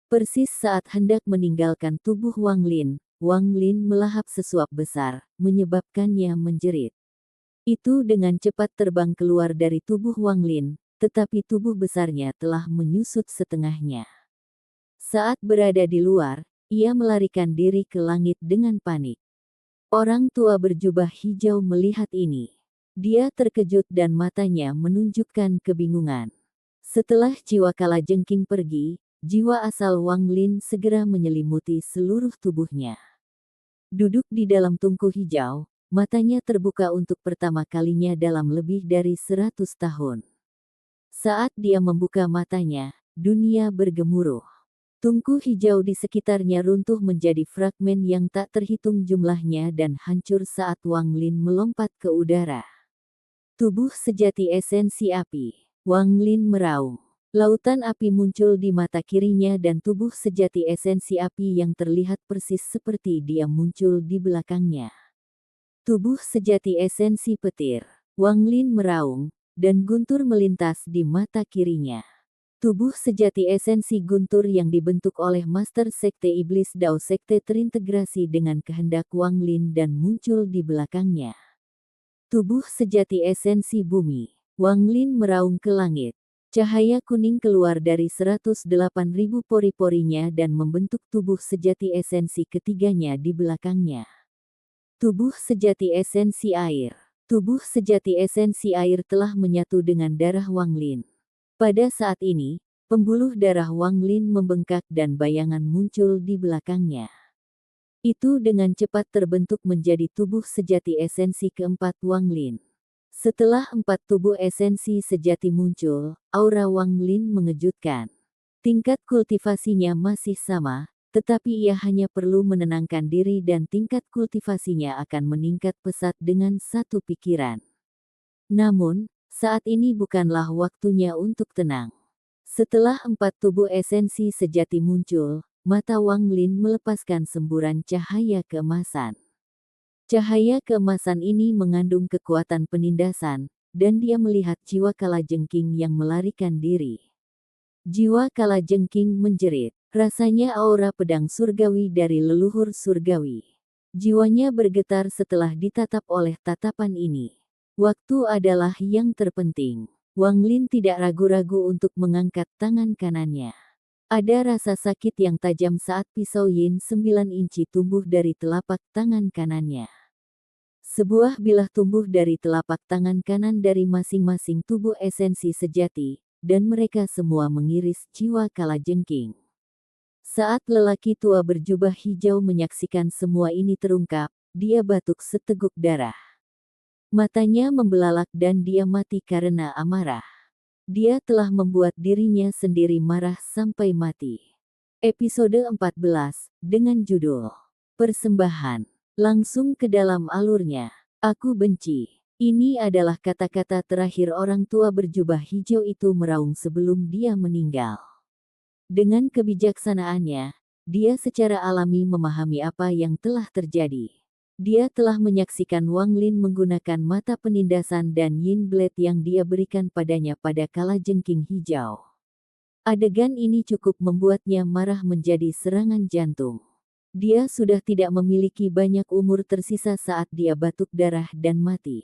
B: Persis saat hendak meninggalkan tubuh Wang Lin melahap sesuap besar, menyebabkannya menjerit. Itu dengan cepat terbang keluar dari tubuh Wang Lin, tetapi tubuh besarnya telah menyusut setengahnya. Saat berada di luar, ia melarikan diri ke langit dengan panik. Orang tua berjubah hijau melihat ini. Dia terkejut dan matanya menunjukkan kebingungan. Setelah jiwa kalajengking pergi, jiwa asal Wang Lin segera menyelimuti seluruh tubuhnya. Duduk di dalam tungku hijau, matanya terbuka untuk pertama kalinya dalam lebih dari 100 tahun. Saat dia membuka matanya, dunia bergemuruh. Tungku hijau di sekitarnya runtuh menjadi fragmen yang tak terhitung jumlahnya dan hancur saat Wang Lin melompat ke udara. Tubuh sejati esensi api. Wang Lin meraung. Lautan api muncul di mata kirinya dan tubuh sejati esensi api yang terlihat persis seperti dia muncul di belakangnya. Tubuh sejati esensi petir. Wang Lin meraung, dan guntur melintas di mata kirinya. Tubuh sejati esensi guntur yang dibentuk oleh Master Sekte Iblis Dao Sekte terintegrasi dengan kehendak Wang Lin dan muncul di belakangnya. Tubuh sejati esensi bumi. Wang Lin meraung ke langit. Cahaya kuning keluar dari 108.000 pori-porinya dan membentuk tubuh sejati esensi ketiganya di belakangnya. Tubuh sejati esensi air. Tubuh sejati esensi air telah menyatu dengan darah Wang Lin. Pada saat ini, pembuluh darah Wang Lin membengkak dan bayangan muncul di belakangnya. Itu dengan cepat terbentuk menjadi tubuh sejati esensi keempat Wang Lin. Setelah 4 tubuh esensi sejati muncul, aura Wang Lin mengejutkan. Tingkat kultivasinya masih sama, tetapi ia hanya perlu menenangkan diri dan tingkat kultivasinya akan meningkat pesat dengan satu pikiran. Namun, saat ini bukanlah waktunya untuk tenang. Setelah 4 tubuh esensi sejati muncul, mata Wang Lin melepaskan semburan cahaya keemasan. Cahaya keemasan ini mengandung kekuatan penindasan, dan dia melihat jiwa kalajengking yang melarikan diri. Jiwa kalajengking menjerit, rasanya aura pedang surgawi dari leluhur surgawi. Jiwanya bergetar setelah ditatap oleh tatapan ini. Waktu adalah yang terpenting. Wang Lin tidak ragu-ragu untuk mengangkat tangan kanannya. Ada rasa sakit yang tajam saat pisau Yin 9 inci tumbuh dari telapak tangan kanannya. Sebuah bilah tumbuh dari telapak tangan kanan dari masing-masing tubuh esensi sejati, dan mereka semua mengiris jiwa kalajengking. Saat lelaki tua berjubah hijau menyaksikan semua ini terungkap, dia batuk seteguk darah. Matanya membelalak dan dia mati karena amarah. Dia telah membuat dirinya sendiri marah sampai mati. Episode 14, dengan judul Persembahan. Langsung ke dalam alurnya. Aku benci. Ini adalah kata-kata terakhir orang tua berjubah hijau itu meraung sebelum dia meninggal. Dengan kebijaksanaannya, dia secara alami memahami apa yang telah terjadi. Dia telah menyaksikan Wang Lin menggunakan mata penindasan dan Yin Blade yang dia berikan padanya pada kalajengking hijau. Adegan ini cukup membuatnya marah menjadi serangan jantung. Dia sudah tidak memiliki banyak umur tersisa saat dia batuk darah dan mati.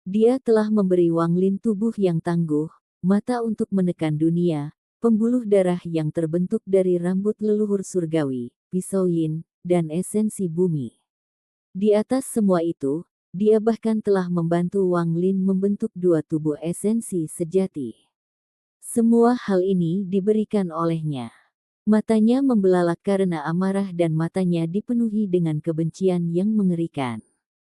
B: Dia telah memberi Wang Lin tubuh yang tangguh, mata untuk menekan dunia, pembuluh darah yang terbentuk dari rambut leluhur surgawi, pisau Yin, dan esensi bumi. Di atas semua itu, dia bahkan telah membantu Wang Lin membentuk 2 tubuh esensi sejati. Semua hal ini diberikan olehnya. Matanya membelalak karena amarah dan matanya dipenuhi dengan kebencian yang mengerikan.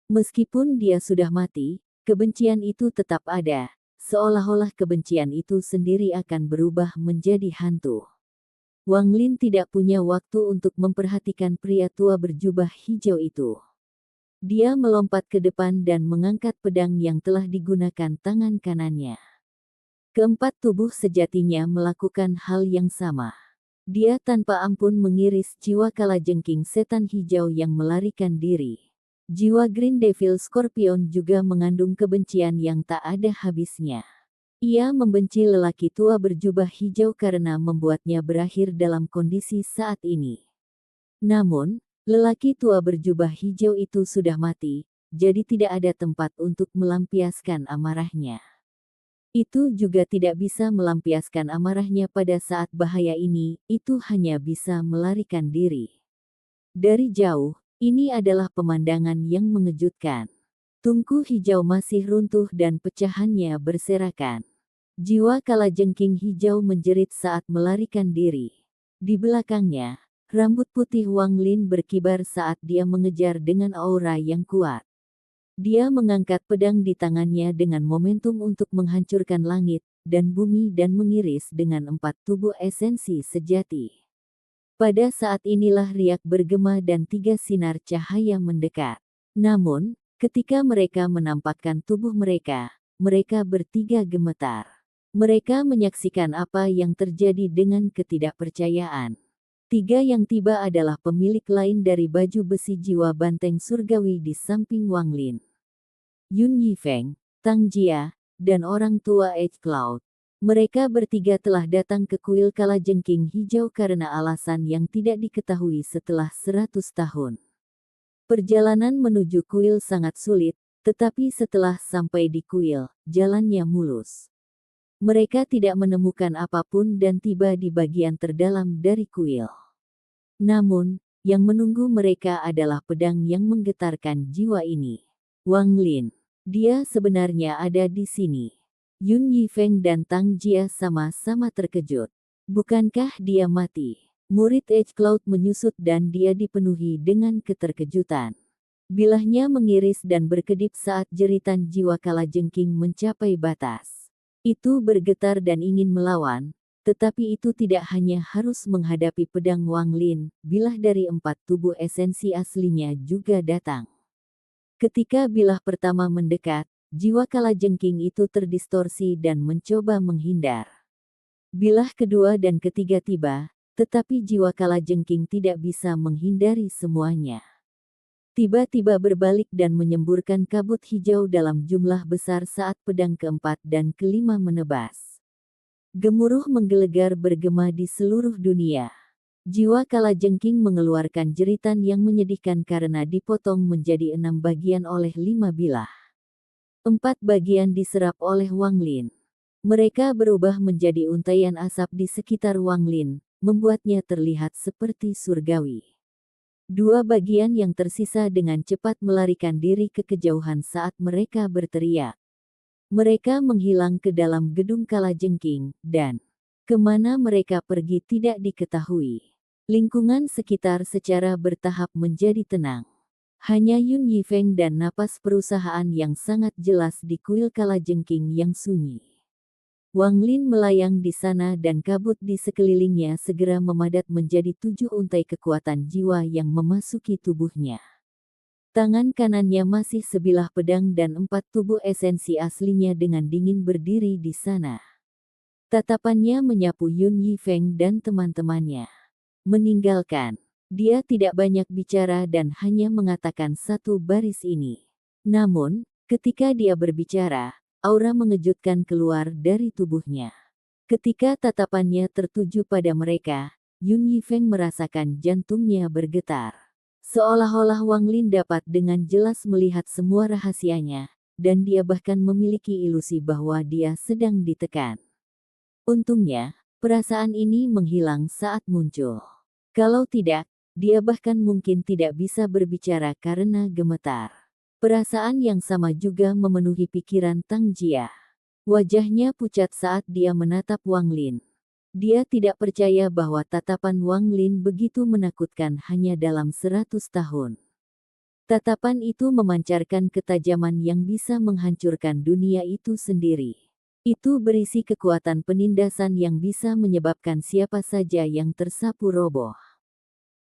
B: Meskipun dia sudah mati, kebencian itu tetap ada, seolah-olah kebencian itu sendiri akan berubah menjadi hantu. Wang Lin tidak punya waktu untuk memperhatikan pria tua berjubah hijau itu. Dia melompat ke depan dan mengangkat pedang yang telah digunakan tangan kanannya. Keempat tubuh sejatinya melakukan hal yang sama. Dia tanpa ampun mengiris jiwa kalajengking setan hijau yang melarikan diri. Jiwa Green Devil Scorpion juga mengandung kebencian yang tak ada habisnya. Ia membenci lelaki tua berjubah hijau karena membuatnya berakhir dalam kondisi saat ini. Namun, lelaki tua berjubah hijau itu sudah mati, jadi tidak ada tempat untuk melampiaskan amarahnya. Itu juga tidak bisa melampiaskan amarahnya pada saat bahaya ini, itu hanya bisa melarikan diri. Dari jauh, ini adalah pemandangan yang mengejutkan. Tungku hijau masih runtuh dan pecahannya berserakan. Jiwa kalajengking hijau menjerit saat melarikan diri. Di belakangnya, rambut putih Wang Lin berkibar saat dia mengejar dengan aura yang kuat. Dia mengangkat pedang di tangannya dengan momentum untuk menghancurkan langit dan bumi dan mengiris dengan 4 tubuh esensi sejati. Pada saat inilah riak bergema dan 3 sinar cahaya mendekat. Namun, ketika mereka menampakkan tubuh mereka bertiga gemetar. Mereka menyaksikan apa yang terjadi dengan ketidakpercayaan. 3 yang tiba adalah pemilik lain dari baju besi jiwa banteng surgawi di samping Wang Lin. Yun Yifeng, Tang Jia, dan orang tua Edge Cloud. Mereka bertiga telah datang ke kuil kalajengking hijau karena alasan yang tidak diketahui setelah 100 tahun. Perjalanan menuju kuil sangat sulit, tetapi setelah sampai di kuil, jalannya mulus. Mereka tidak menemukan apapun dan tiba di bagian terdalam dari kuil. Namun, yang menunggu mereka adalah pedang yang menggetarkan jiwa ini. Wang Lin. Dia sebenarnya ada di sini. Yun Yifeng dan Tang Jia sama-sama terkejut. Bukankah dia mati? Murid Edge Cloud menyusut dan dia dipenuhi dengan keterkejutan. Bilahnya mengiris dan berkedip saat jeritan jiwa kalajengking mencapai batas. Itu bergetar dan ingin melawan, tetapi itu tidak hanya harus menghadapi pedang Wang Lin, bilah dari 4 tubuh esensi aslinya juga datang. Ketika bilah pertama mendekat, jiwa kalajengking itu terdistorsi dan mencoba menghindar. Bilah kedua dan ketiga tiba, tetapi jiwa kalajengking tidak bisa menghindari semuanya. Tiba-tiba berbalik dan menyemburkan kabut hijau dalam jumlah besar saat pedang keempat dan kelima menebas. Gemuruh menggelegar bergema di seluruh dunia. Jiwa kalajengking mengeluarkan jeritan yang menyedihkan karena dipotong menjadi 6 bagian oleh 5 bilah. 4 bagian diserap oleh Wang Lin. Mereka berubah menjadi untaian asap di sekitar Wang Lin, membuatnya terlihat seperti surgawi. 2 bagian yang tersisa dengan cepat melarikan diri ke kejauhan saat mereka berteriak. Mereka menghilang ke dalam gedung kalajengking, dan kemana mereka pergi tidak diketahui. Lingkungan sekitar secara bertahap menjadi tenang. Hanya Yun Yifeng dan napas perusahaan yang sangat jelas di kuil kalajengking yang sunyi. Wang Lin melayang di sana dan kabut di sekelilingnya segera memadat menjadi 7 untai kekuatan jiwa yang memasuki tubuhnya. Tangan kanannya masih sebilah pedang dan 4 tubuh esensi aslinya dengan dingin berdiri di sana. Tatapannya menyapu Yun Yifeng dan teman-temannya. Meninggalkan. Dia tidak banyak bicara dan hanya mengatakan satu baris ini. Namun, ketika dia berbicara, aura mengejutkan keluar dari tubuhnya. Ketika tatapannya tertuju pada mereka, Yun Yifeng merasakan jantungnya bergetar. Seolah-olah Wang Lin dapat dengan jelas melihat semua rahasianya, dan dia bahkan memiliki ilusi bahwa dia sedang ditekan. Untungnya, perasaan ini menghilang saat muncul. Kalau tidak, dia bahkan mungkin tidak bisa berbicara karena gemetar. Perasaan yang sama juga memenuhi pikiran Tang Jia. Wajahnya pucat saat dia menatap Wang Lin. Dia tidak percaya bahwa tatapan Wang Lin begitu menakutkan hanya dalam 100 tahun. Tatapan itu memancarkan ketajaman yang bisa menghancurkan dunia itu sendiri. Itu berisi kekuatan penindasan yang bisa menyebabkan siapa saja yang tersapu roboh.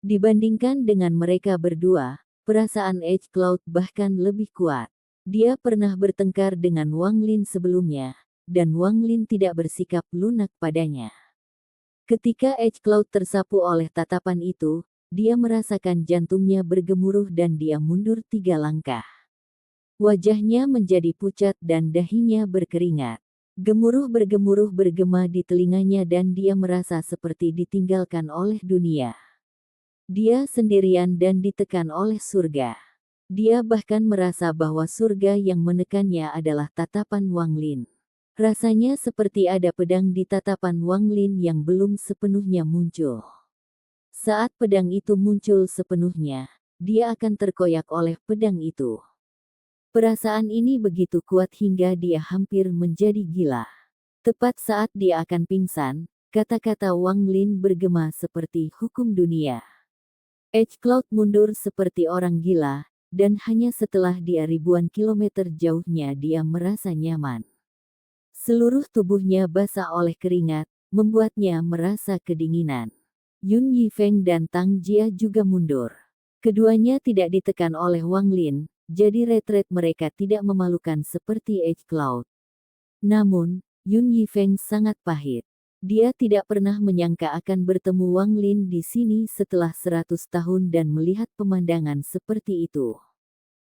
B: Dibandingkan dengan mereka berdua, perasaan Edge Cloud bahkan lebih kuat. Dia pernah bertengkar dengan Wang Lin sebelumnya, dan Wang Lin tidak bersikap lunak padanya. Ketika Edge Cloud tersapu oleh tatapan itu, dia merasakan jantungnya bergemuruh dan dia mundur 3 langkah. Wajahnya menjadi pucat dan dahinya berkeringat. Gemuruh bergemuruh bergema di telinganya dan dia merasa seperti ditinggalkan oleh dunia. Dia sendirian dan ditekan oleh surga. Dia bahkan merasa bahwa surga yang menekannya adalah tatapan Wang Lin. Rasanya seperti ada pedang di tatapan Wang Lin yang belum sepenuhnya muncul. Saat pedang itu muncul sepenuhnya, dia akan terkoyak oleh pedang itu. Perasaan ini begitu kuat hingga dia hampir menjadi gila. Tepat saat dia akan pingsan, kata-kata Wang Lin bergema seperti hukum dunia. H-Cloud mundur seperti orang gila, dan hanya setelah dia ribuan kilometer jauhnya dia merasa nyaman. Seluruh tubuhnya basah oleh keringat, membuatnya merasa kedinginan. Yun Yifeng dan Tang Jia juga mundur. Keduanya tidak ditekan oleh Wang Lin, jadi retret mereka tidak memalukan seperti H-Cloud. Namun, Yun Yifeng sangat pahit. Dia tidak pernah menyangka akan bertemu Wang Lin di sini setelah 100 tahun dan melihat pemandangan seperti itu.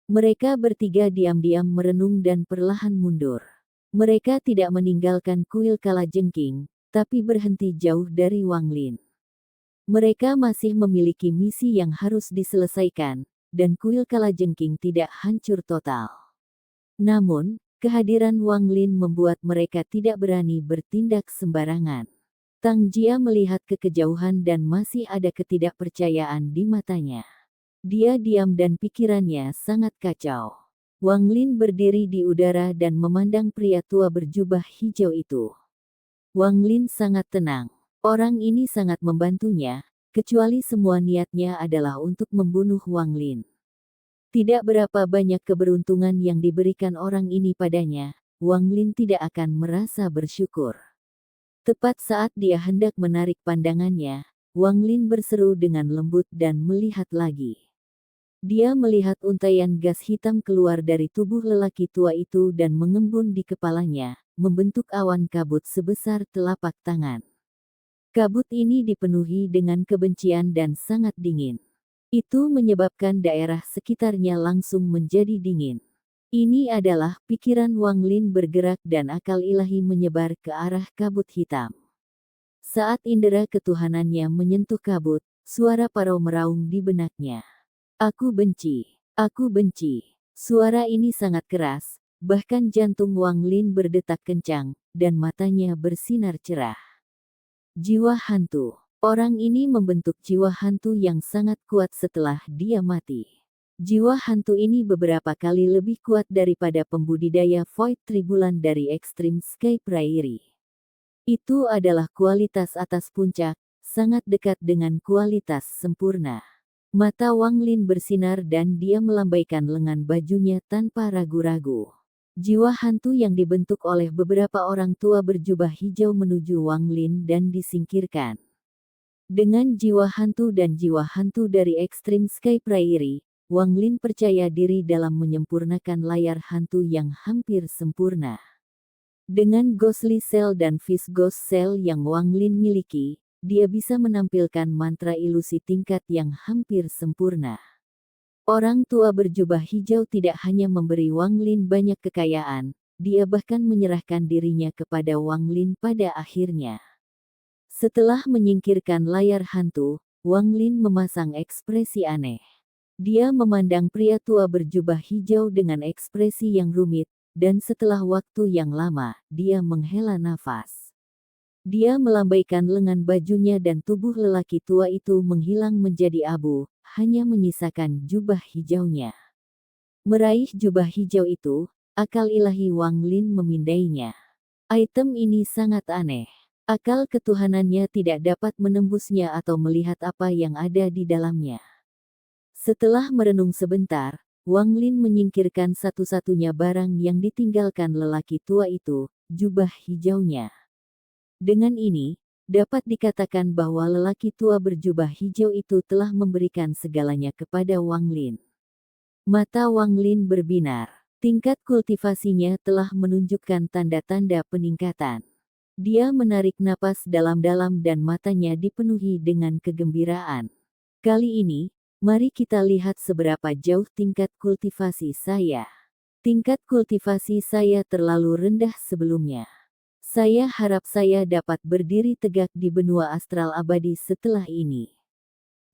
B: Mereka bertiga diam-diam merenung dan perlahan mundur. Mereka tidak meninggalkan kuil kalajengking, tapi berhenti jauh dari Wang Lin. Mereka masih memiliki misi yang harus diselesaikan, dan kuil kalajengking tidak hancur total. Namun, kehadiran Wang Lin membuat mereka tidak berani bertindak sembarangan. Tang Jia melihat ke kejauhan dan masih ada ketidakpercayaan di matanya. Dia diam dan pikirannya sangat kacau. Wang Lin berdiri di udara dan memandang pria tua berjubah hijau itu. Wang Lin sangat tenang. Orang ini sangat membantunya, kecuali semua niatnya adalah untuk membunuh Wang Lin. Tidak berapa banyak keberuntungan yang diberikan orang ini padanya, Wang Lin tidak akan merasa bersyukur. Tepat saat dia hendak menarik pandangannya, Wang Lin berseru dengan lembut dan melihat lagi. Dia melihat untaian gas hitam keluar dari tubuh lelaki tua itu dan mengembun di kepalanya, membentuk awan kabut sebesar telapak tangan. Kabut ini dipenuhi dengan kebencian dan sangat dingin. Itu menyebabkan daerah sekitarnya langsung menjadi dingin. Ini adalah pikiran Wang Lin bergerak dan akal ilahi menyebar ke arah kabut hitam. Saat indera ketuhanannya menyentuh kabut, suara parau meraung di benaknya. Aku benci, aku benci. Suara ini sangat keras, bahkan jantung Wang Lin berdetak kencang, dan matanya bersinar cerah. Jiwa hantu. Orang ini membentuk jiwa hantu yang sangat kuat setelah dia mati. Jiwa hantu ini beberapa kali lebih kuat daripada pembudidaya Void Tribulan dari Extreme Sky Prairie. Itu adalah kualitas atas puncak, sangat dekat dengan kualitas sempurna. Mata Wang Lin bersinar dan dia melambaikan lengan bajunya tanpa ragu-ragu. Jiwa hantu yang dibentuk oleh beberapa orang tua berjubah hijau menuju Wang Lin dan disingkirkan. Dengan jiwa hantu dan jiwa hantu dari Extreme Sky Prairie, Wang Lin percaya diri dalam menyempurnakan layar hantu yang hampir sempurna. Dengan Ghostly Cell dan Fish Ghost Cell yang Wang Lin miliki, dia bisa menampilkan mantra ilusi tingkat yang hampir sempurna. Orang tua berjubah hijau tidak hanya memberi Wang Lin banyak kekayaan, dia bahkan menyerahkan dirinya kepada Wang Lin pada akhirnya. Setelah menyingkirkan layar hantu, Wang Lin memasang ekspresi aneh. Dia memandang pria tua berjubah hijau dengan ekspresi yang rumit, dan setelah waktu yang lama, dia menghela nafas. Dia melambaikan lengan bajunya dan tubuh lelaki tua itu menghilang menjadi abu, hanya menyisakan jubah hijaunya. Meraih jubah hijau itu, akal ilahi Wang Lin memindainya. Item ini sangat aneh. Akal ketuhanannya tidak dapat menembusnya atau melihat apa yang ada di dalamnya. Setelah merenung sebentar, Wang Lin menyingkirkan satu-satunya barang yang ditinggalkan lelaki tua itu, jubah hijaunya. Dengan ini, dapat dikatakan bahwa lelaki tua berjubah hijau itu telah memberikan segalanya kepada Wang Lin. Mata Wang Lin berbinar. Tingkat kultivasinya telah menunjukkan tanda-tanda peningkatan. Dia menarik napas dalam-dalam dan matanya dipenuhi dengan kegembiraan. Kali ini, mari kita lihat seberapa jauh tingkat kultivasi saya. Tingkat kultivasi saya terlalu rendah sebelumnya. Saya harap saya dapat berdiri tegak di benua astral abadi setelah ini.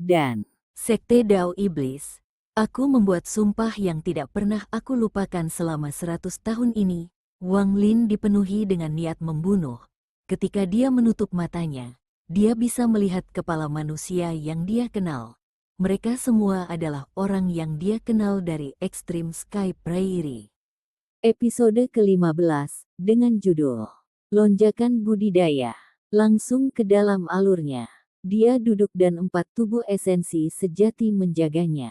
B: Dan,
A: Sekte Dao Iblis, aku membuat sumpah yang tidak pernah aku lupakan selama 100 tahun ini. Wang Lin dipenuhi dengan niat membunuh. Ketika dia menutup matanya, dia bisa melihat kepala manusia yang dia kenal. Mereka semua adalah orang yang dia kenal dari Extreme Sky Prairie.
B: Episode ke-15, dengan judul Lonjakan Budidaya. Langsung ke dalam alurnya. Dia duduk dan 4 tubuh esensi sejati menjaganya.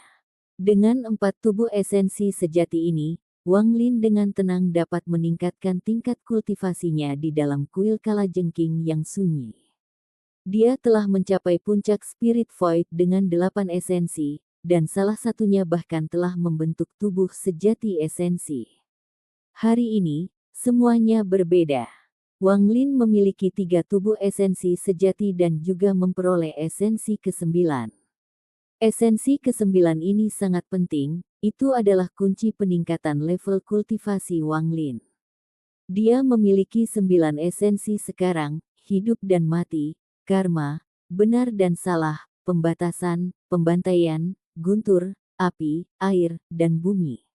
B: Dengan 4 tubuh esensi sejati ini, Wang Lin dengan tenang dapat meningkatkan tingkat kultivasinya di dalam kuil kalajengking yang sunyi. Dia telah mencapai puncak Spirit Void dengan 8 esensi, dan salah satunya bahkan telah membentuk tubuh sejati esensi. Hari ini, semuanya berbeda. Wang Lin memiliki 3 tubuh esensi sejati dan juga memperoleh esensi ke-9. Esensi ke-9 ini sangat penting, itu adalah kunci peningkatan level kultivasi Wang Lin. Dia memiliki 9 esensi sekarang, hidup dan mati, karma, benar dan salah, pembatasan, pembantaian, guntur, api, air, dan bumi.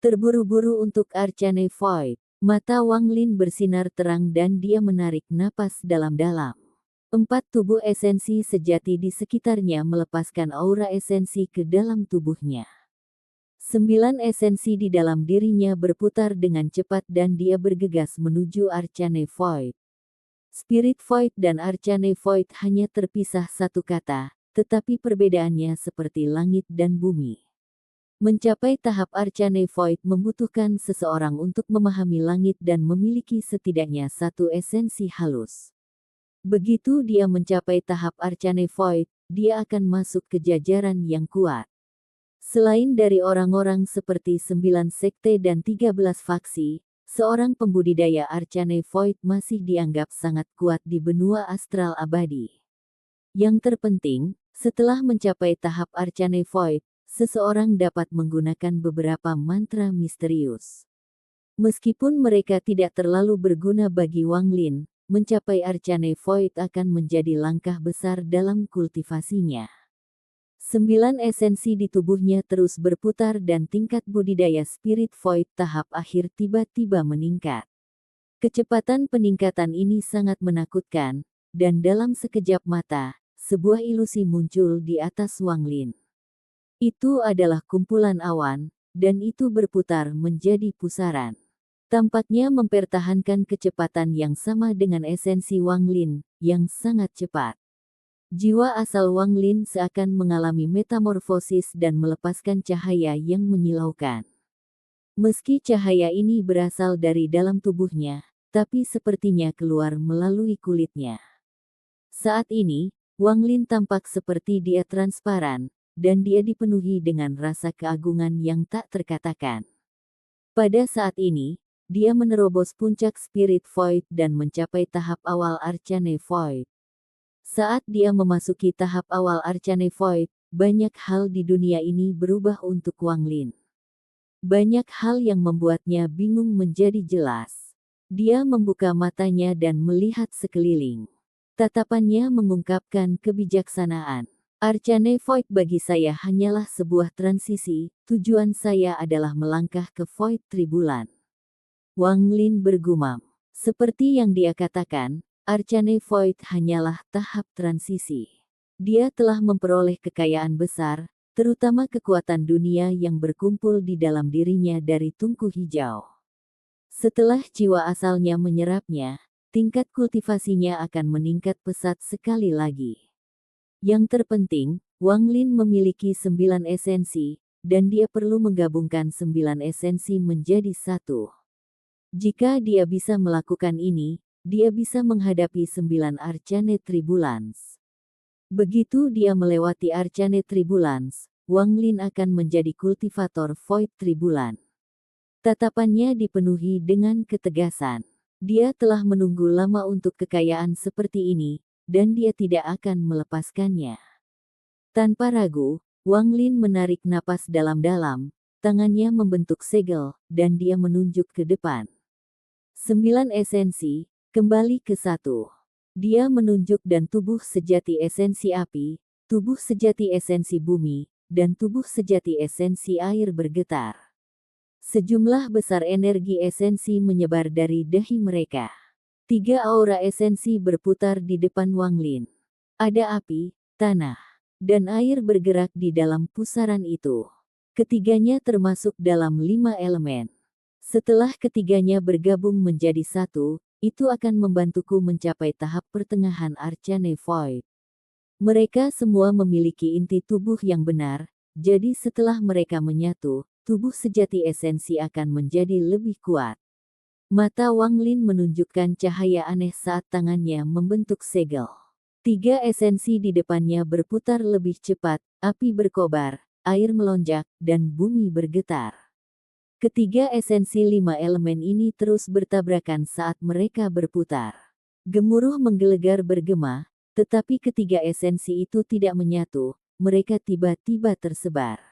B: Terburu-buru untuk Arcane Void. Mata Wang Lin bersinar terang dan dia menarik napas dalam-dalam. 4 tubuh esensi sejati di sekitarnya melepaskan aura esensi ke dalam tubuhnya. 9 esensi di dalam dirinya berputar dengan cepat dan dia bergegas menuju Arcane Void. Spirit Void dan Arcane Void hanya terpisah satu kata, tetapi perbedaannya seperti langit dan bumi. Mencapai tahap Arcane Void membutuhkan seseorang untuk memahami langit dan memiliki setidaknya 1 esensi halus. Begitu dia mencapai tahap Arcane Void, dia akan masuk ke jajaran yang kuat. Selain dari orang-orang seperti 9 sekte dan 13 faksi, seorang pembudidaya Arcane Void masih dianggap sangat kuat di benua astral abadi. Yang terpenting, setelah mencapai tahap Arcane Void, seseorang dapat menggunakan beberapa mantra misterius. Meskipun mereka tidak terlalu berguna bagi Wang Lin, mencapai Arcane Void akan menjadi langkah besar dalam kultivasinya. 9 esensi di tubuhnya terus berputar dan tingkat budidaya Spirit Void tahap akhir tiba-tiba meningkat. Kecepatan peningkatan ini sangat menakutkan, dan dalam sekejap mata, sebuah ilusi muncul di atas Wang Lin. Itu adalah kumpulan awan, dan itu berputar menjadi pusaran. Tampaknya mempertahankan kecepatan yang sama dengan esensi Wang Lin, yang sangat cepat. Jiwa asal Wang Lin seakan mengalami metamorfosis dan melepaskan cahaya yang menyilaukan. Meski cahaya ini berasal dari dalam tubuhnya, tapi sepertinya keluar melalui kulitnya. Saat ini, Wang Lin tampak seperti dia transparan, dan dia dipenuhi dengan rasa keagungan yang tak terkatakan. Pada saat ini, dia menerobos puncak Spirit Void dan mencapai tahap awal Arcane Void. Saat dia memasuki tahap awal Arcane Void, banyak hal di dunia ini berubah untuk Wang Lin. Banyak hal yang membuatnya bingung menjadi jelas. Dia membuka matanya dan melihat sekeliling. Tatapannya mengungkapkan kebijaksanaan. Arcane Void bagi saya hanyalah sebuah transisi, tujuan saya adalah melangkah ke Void Tribulan. Wang Lin bergumam. Seperti yang dia katakan, Arcane Void hanyalah tahap transisi. Dia telah memperoleh kekayaan besar, terutama kekuatan dunia yang berkumpul di dalam dirinya dari tungku hijau. Setelah jiwa asalnya menyerapnya, tingkat kultivasinya akan meningkat pesat sekali lagi. Yang terpenting, Wang Lin memiliki 9 esensi, dan dia perlu menggabungkan 9 esensi menjadi satu. Jika dia bisa melakukan ini, dia bisa menghadapi 9 Arcane Tribulans. Begitu dia melewati Arcane Tribulans, Wang Lin akan menjadi kultivator Void Tribulan. Tatapannya dipenuhi dengan ketegasan. Dia telah menunggu lama untuk kekayaan seperti ini, dan dia tidak akan melepaskannya. Tanpa ragu, Wang Lin menarik napas dalam-dalam, tangannya membentuk segel, dan dia menunjuk ke depan. 9 esensi, kembali ke 1. Dia menunjuk dan tubuh sejati esensi api, tubuh sejati esensi bumi, dan tubuh sejati esensi air bergetar. Sejumlah besar energi esensi menyebar dari dahi mereka. 3 aura esensi berputar di depan Wang Lin. Ada api, tanah, dan air bergerak di dalam pusaran itu. Ketiganya termasuk dalam 5 elemen. Setelah ketiganya bergabung menjadi satu, itu akan membantuku mencapai tahap pertengahan Arcane Void. Mereka semua memiliki inti tubuh yang benar, jadi setelah mereka menyatu, tubuh sejati esensi akan menjadi lebih kuat. Mata Wang Lin menunjukkan cahaya aneh saat tangannya membentuk segel. 3 esensi di depannya berputar lebih cepat, api berkobar, air melonjak, dan bumi bergetar. Ketiga esensi 5 elemen ini terus bertabrakan saat mereka berputar. Gemuruh menggelegar bergema, tetapi ketiga esensi itu tidak menyatu, mereka tiba-tiba tersebar.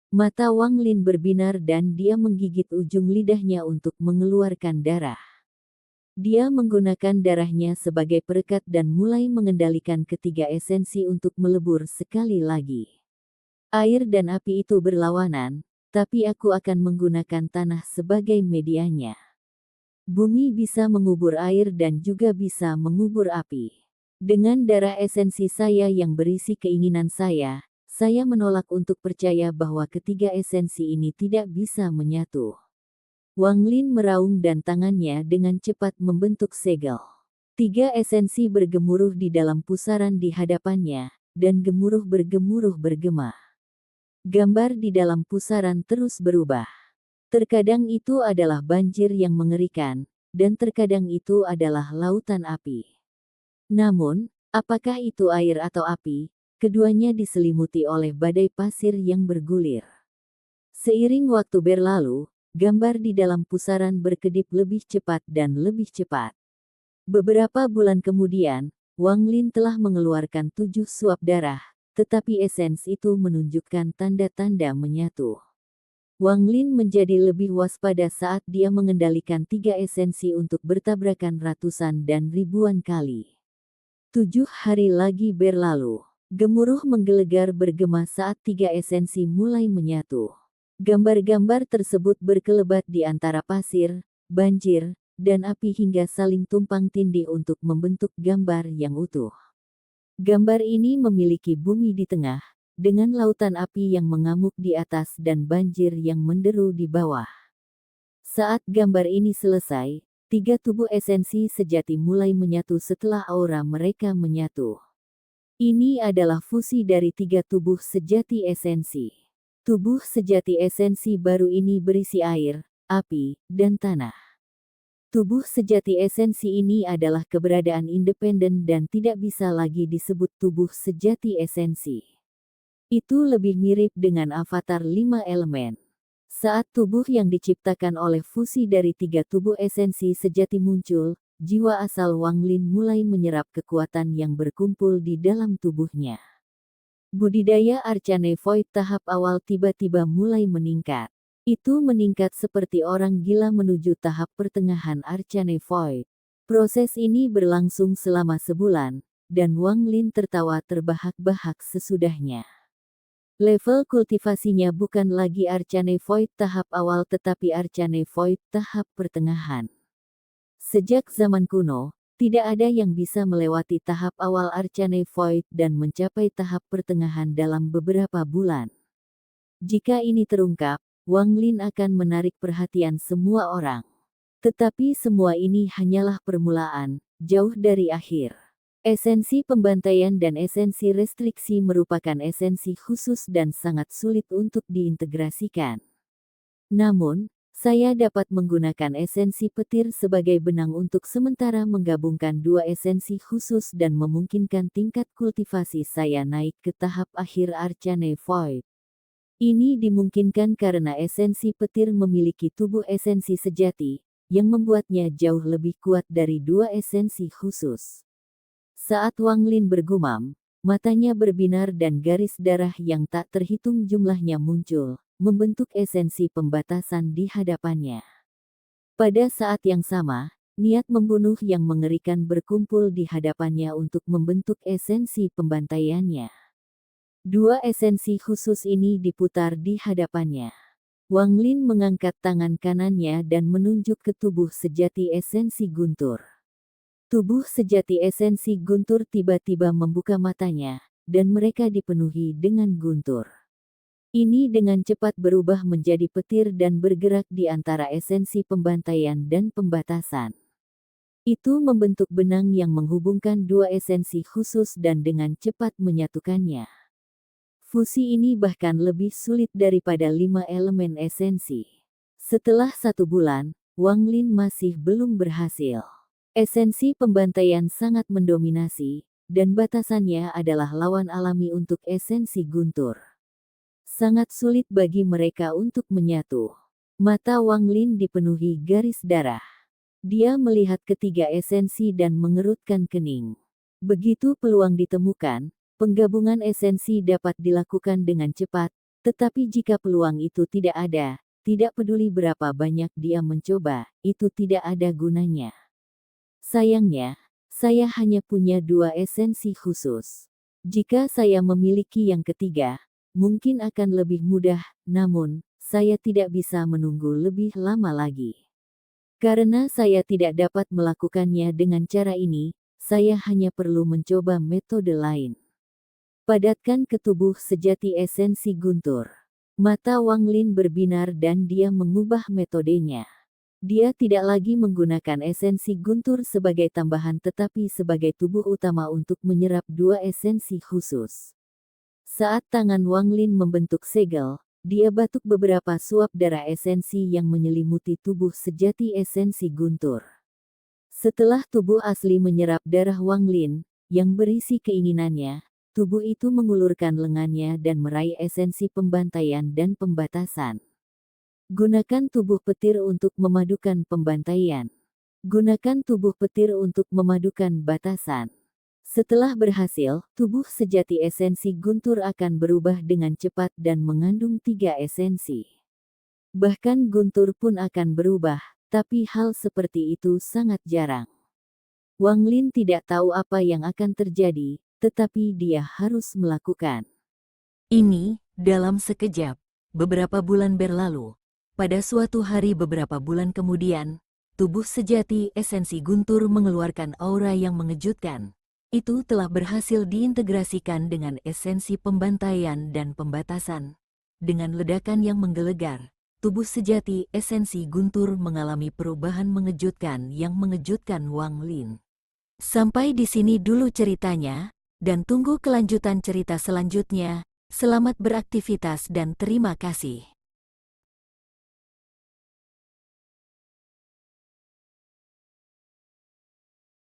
B: Mata Wang Lin berbinar dan dia menggigit ujung lidahnya untuk mengeluarkan darah. Dia menggunakan darahnya sebagai perekat dan mulai mengendalikan ketiga esensi untuk melebur sekali lagi. Air dan api itu berlawanan, tapi aku akan menggunakan tanah sebagai medianya. Bumi bisa mengubur air dan juga bisa mengubur api. Dengan darah esensi saya yang berisi keinginan saya menolak untuk percaya bahwa ketiga esensi ini tidak bisa menyatu. Wang Lin meraung dan tangannya dengan cepat membentuk segel. 3 esensi bergemuruh di dalam pusaran di hadapannya, dan gemuruh bergema. Gambar di dalam pusaran terus berubah. Terkadang itu adalah banjir yang mengerikan, dan terkadang itu adalah lautan api. Namun, apakah itu air atau api, keduanya diselimuti oleh badai pasir yang bergulir. Seiring waktu berlalu, gambar di dalam pusaran berkedip lebih cepat dan lebih cepat. Beberapa bulan kemudian, Wang Lin telah mengeluarkan 7 suap darah, tetapi esens itu menunjukkan tanda-tanda menyatu. Wang Lin menjadi lebih waspada saat dia mengendalikan 3 esensi untuk bertabrakan ratusan dan ribuan kali. 7 hari lagi berlalu. Gemuruh menggelegar bergema saat 3 esensi mulai menyatu. Gambar-gambar tersebut berkelebat di antara pasir, banjir, dan api hingga saling tumpang tindih untuk membentuk gambar yang utuh. Gambar ini memiliki bumi di tengah, dengan lautan api yang mengamuk di atas dan banjir yang menderu di bawah. Saat gambar ini selesai, 3 tubuh esensi sejati mulai menyatu setelah aura mereka menyatu. Ini adalah fusi dari 3 tubuh sejati esensi. Tubuh sejati esensi baru ini berisi air, api, dan tanah. Tubuh sejati esensi ini adalah keberadaan independen dan tidak bisa lagi disebut tubuh sejati esensi. Itu lebih mirip dengan avatar 5 elemen. Saat tubuh yang diciptakan oleh fusi dari 3 tubuh esensi sejati muncul, jiwa asal Wang Lin mulai menyerap kekuatan yang berkumpul di dalam tubuhnya. Budidaya Arcane Void tahap awal tiba-tiba mulai meningkat. Itu meningkat seperti orang gila menuju tahap pertengahan Arcane Void. Proses ini berlangsung selama sebulan, dan Wang Lin tertawa terbahak-bahak sesudahnya. Level kultivasinya bukan lagi Arcane Void tahap awal tetapi Arcane Void tahap pertengahan. Sejak zaman kuno, tidak ada yang bisa melewati tahap awal Arcane Void dan mencapai tahap pertengahan dalam beberapa bulan. Jika ini terungkap, Wang Lin akan menarik perhatian semua orang. Tetapi semua ini hanyalah permulaan, jauh dari akhir. Esensi pembantaian dan esensi restriksi merupakan esensi khusus dan sangat sulit untuk diintegrasikan. Namun, saya dapat menggunakan esensi petir sebagai benang untuk sementara menggabungkan 2 esensi khusus dan memungkinkan tingkat kultivasi saya naik ke tahap akhir Arcane Void. Ini dimungkinkan karena esensi petir memiliki tubuh esensi sejati, yang membuatnya jauh lebih kuat dari 2 esensi khusus. Saat Wang Lin bergumam, matanya berbinar dan garis darah yang tak terhitung jumlahnya muncul, membentuk esensi pembatasan di hadapannya. Pada saat yang sama, niat membunuh yang mengerikan berkumpul di hadapannya untuk membentuk esensi pembantaiannya. 2 esensi khusus ini diputar di hadapannya. Wang Lin mengangkat tangan kanannya dan menunjuk ke tubuh sejati esensi guntur. Tubuh sejati esensi guntur tiba-tiba membuka matanya, dan mereka dipenuhi dengan guntur. Ini dengan cepat berubah menjadi petir dan bergerak di antara esensi pembantaian dan pembatasan. Itu membentuk benang yang menghubungkan dua esensi khusus dan dengan cepat menyatukannya. Fusi ini bahkan lebih sulit daripada 5 elemen esensi. Setelah 1 bulan, Wang Lin masih belum berhasil. Esensi pembantaian sangat mendominasi, dan batasannya adalah lawan alami untuk esensi guntur. Sangat sulit bagi mereka untuk menyatu. Mata Wang Lin dipenuhi garis darah. Dia melihat ketiga esensi dan mengerutkan kening. Begitu peluang ditemukan, penggabungan esensi dapat dilakukan dengan cepat, tetapi jika peluang itu tidak ada, tidak peduli berapa banyak dia mencoba, itu tidak ada gunanya. Sayangnya, saya hanya punya 2 esensi khusus. Jika saya memiliki yang ketiga, mungkin akan lebih mudah, namun, saya tidak bisa menunggu lebih lama lagi. Karena saya tidak dapat melakukannya dengan cara ini, saya hanya perlu mencoba metode lain. Padatkan ke tubuh sejati esensi guntur. Mata Wang Lin berbinar dan dia mengubah metodenya. Dia tidak lagi menggunakan esensi guntur sebagai tambahan tetapi sebagai tubuh utama untuk menyerap 2 esensi khusus. Saat tangan Wang Lin membentuk segel, dia batuk beberapa suap darah esensi yang menyelimuti tubuh sejati esensi guntur. Setelah tubuh asli menyerap darah Wang Lin, yang berisi keinginannya, tubuh itu mengulurkan lengannya dan meraih esensi pembantaian dan pembatasan. Gunakan tubuh petir untuk memadukan pembantaian. Gunakan tubuh petir untuk memadukan batasan. Setelah berhasil, tubuh sejati esensi guntur akan berubah dengan cepat dan mengandung 3 esensi. Bahkan guntur pun akan berubah, tapi hal seperti itu sangat jarang. Wang Lin tidak tahu apa yang akan terjadi, tetapi dia harus melakukan.
A: Ini, dalam sekejap, beberapa bulan berlalu. Pada suatu hari beberapa bulan kemudian, tubuh sejati esensi guntur mengeluarkan aura yang mengejutkan. Itu telah berhasil diintegrasikan dengan esensi pembantaian dan pembatasan. Dengan ledakan yang menggelegar, tubuh sejati esensi guntur mengalami perubahan mengejutkan yang mengejutkan Wang Lin. Sampai di sini dulu ceritanya, dan tunggu kelanjutan cerita selanjutnya. Selamat beraktivitas dan terima kasih.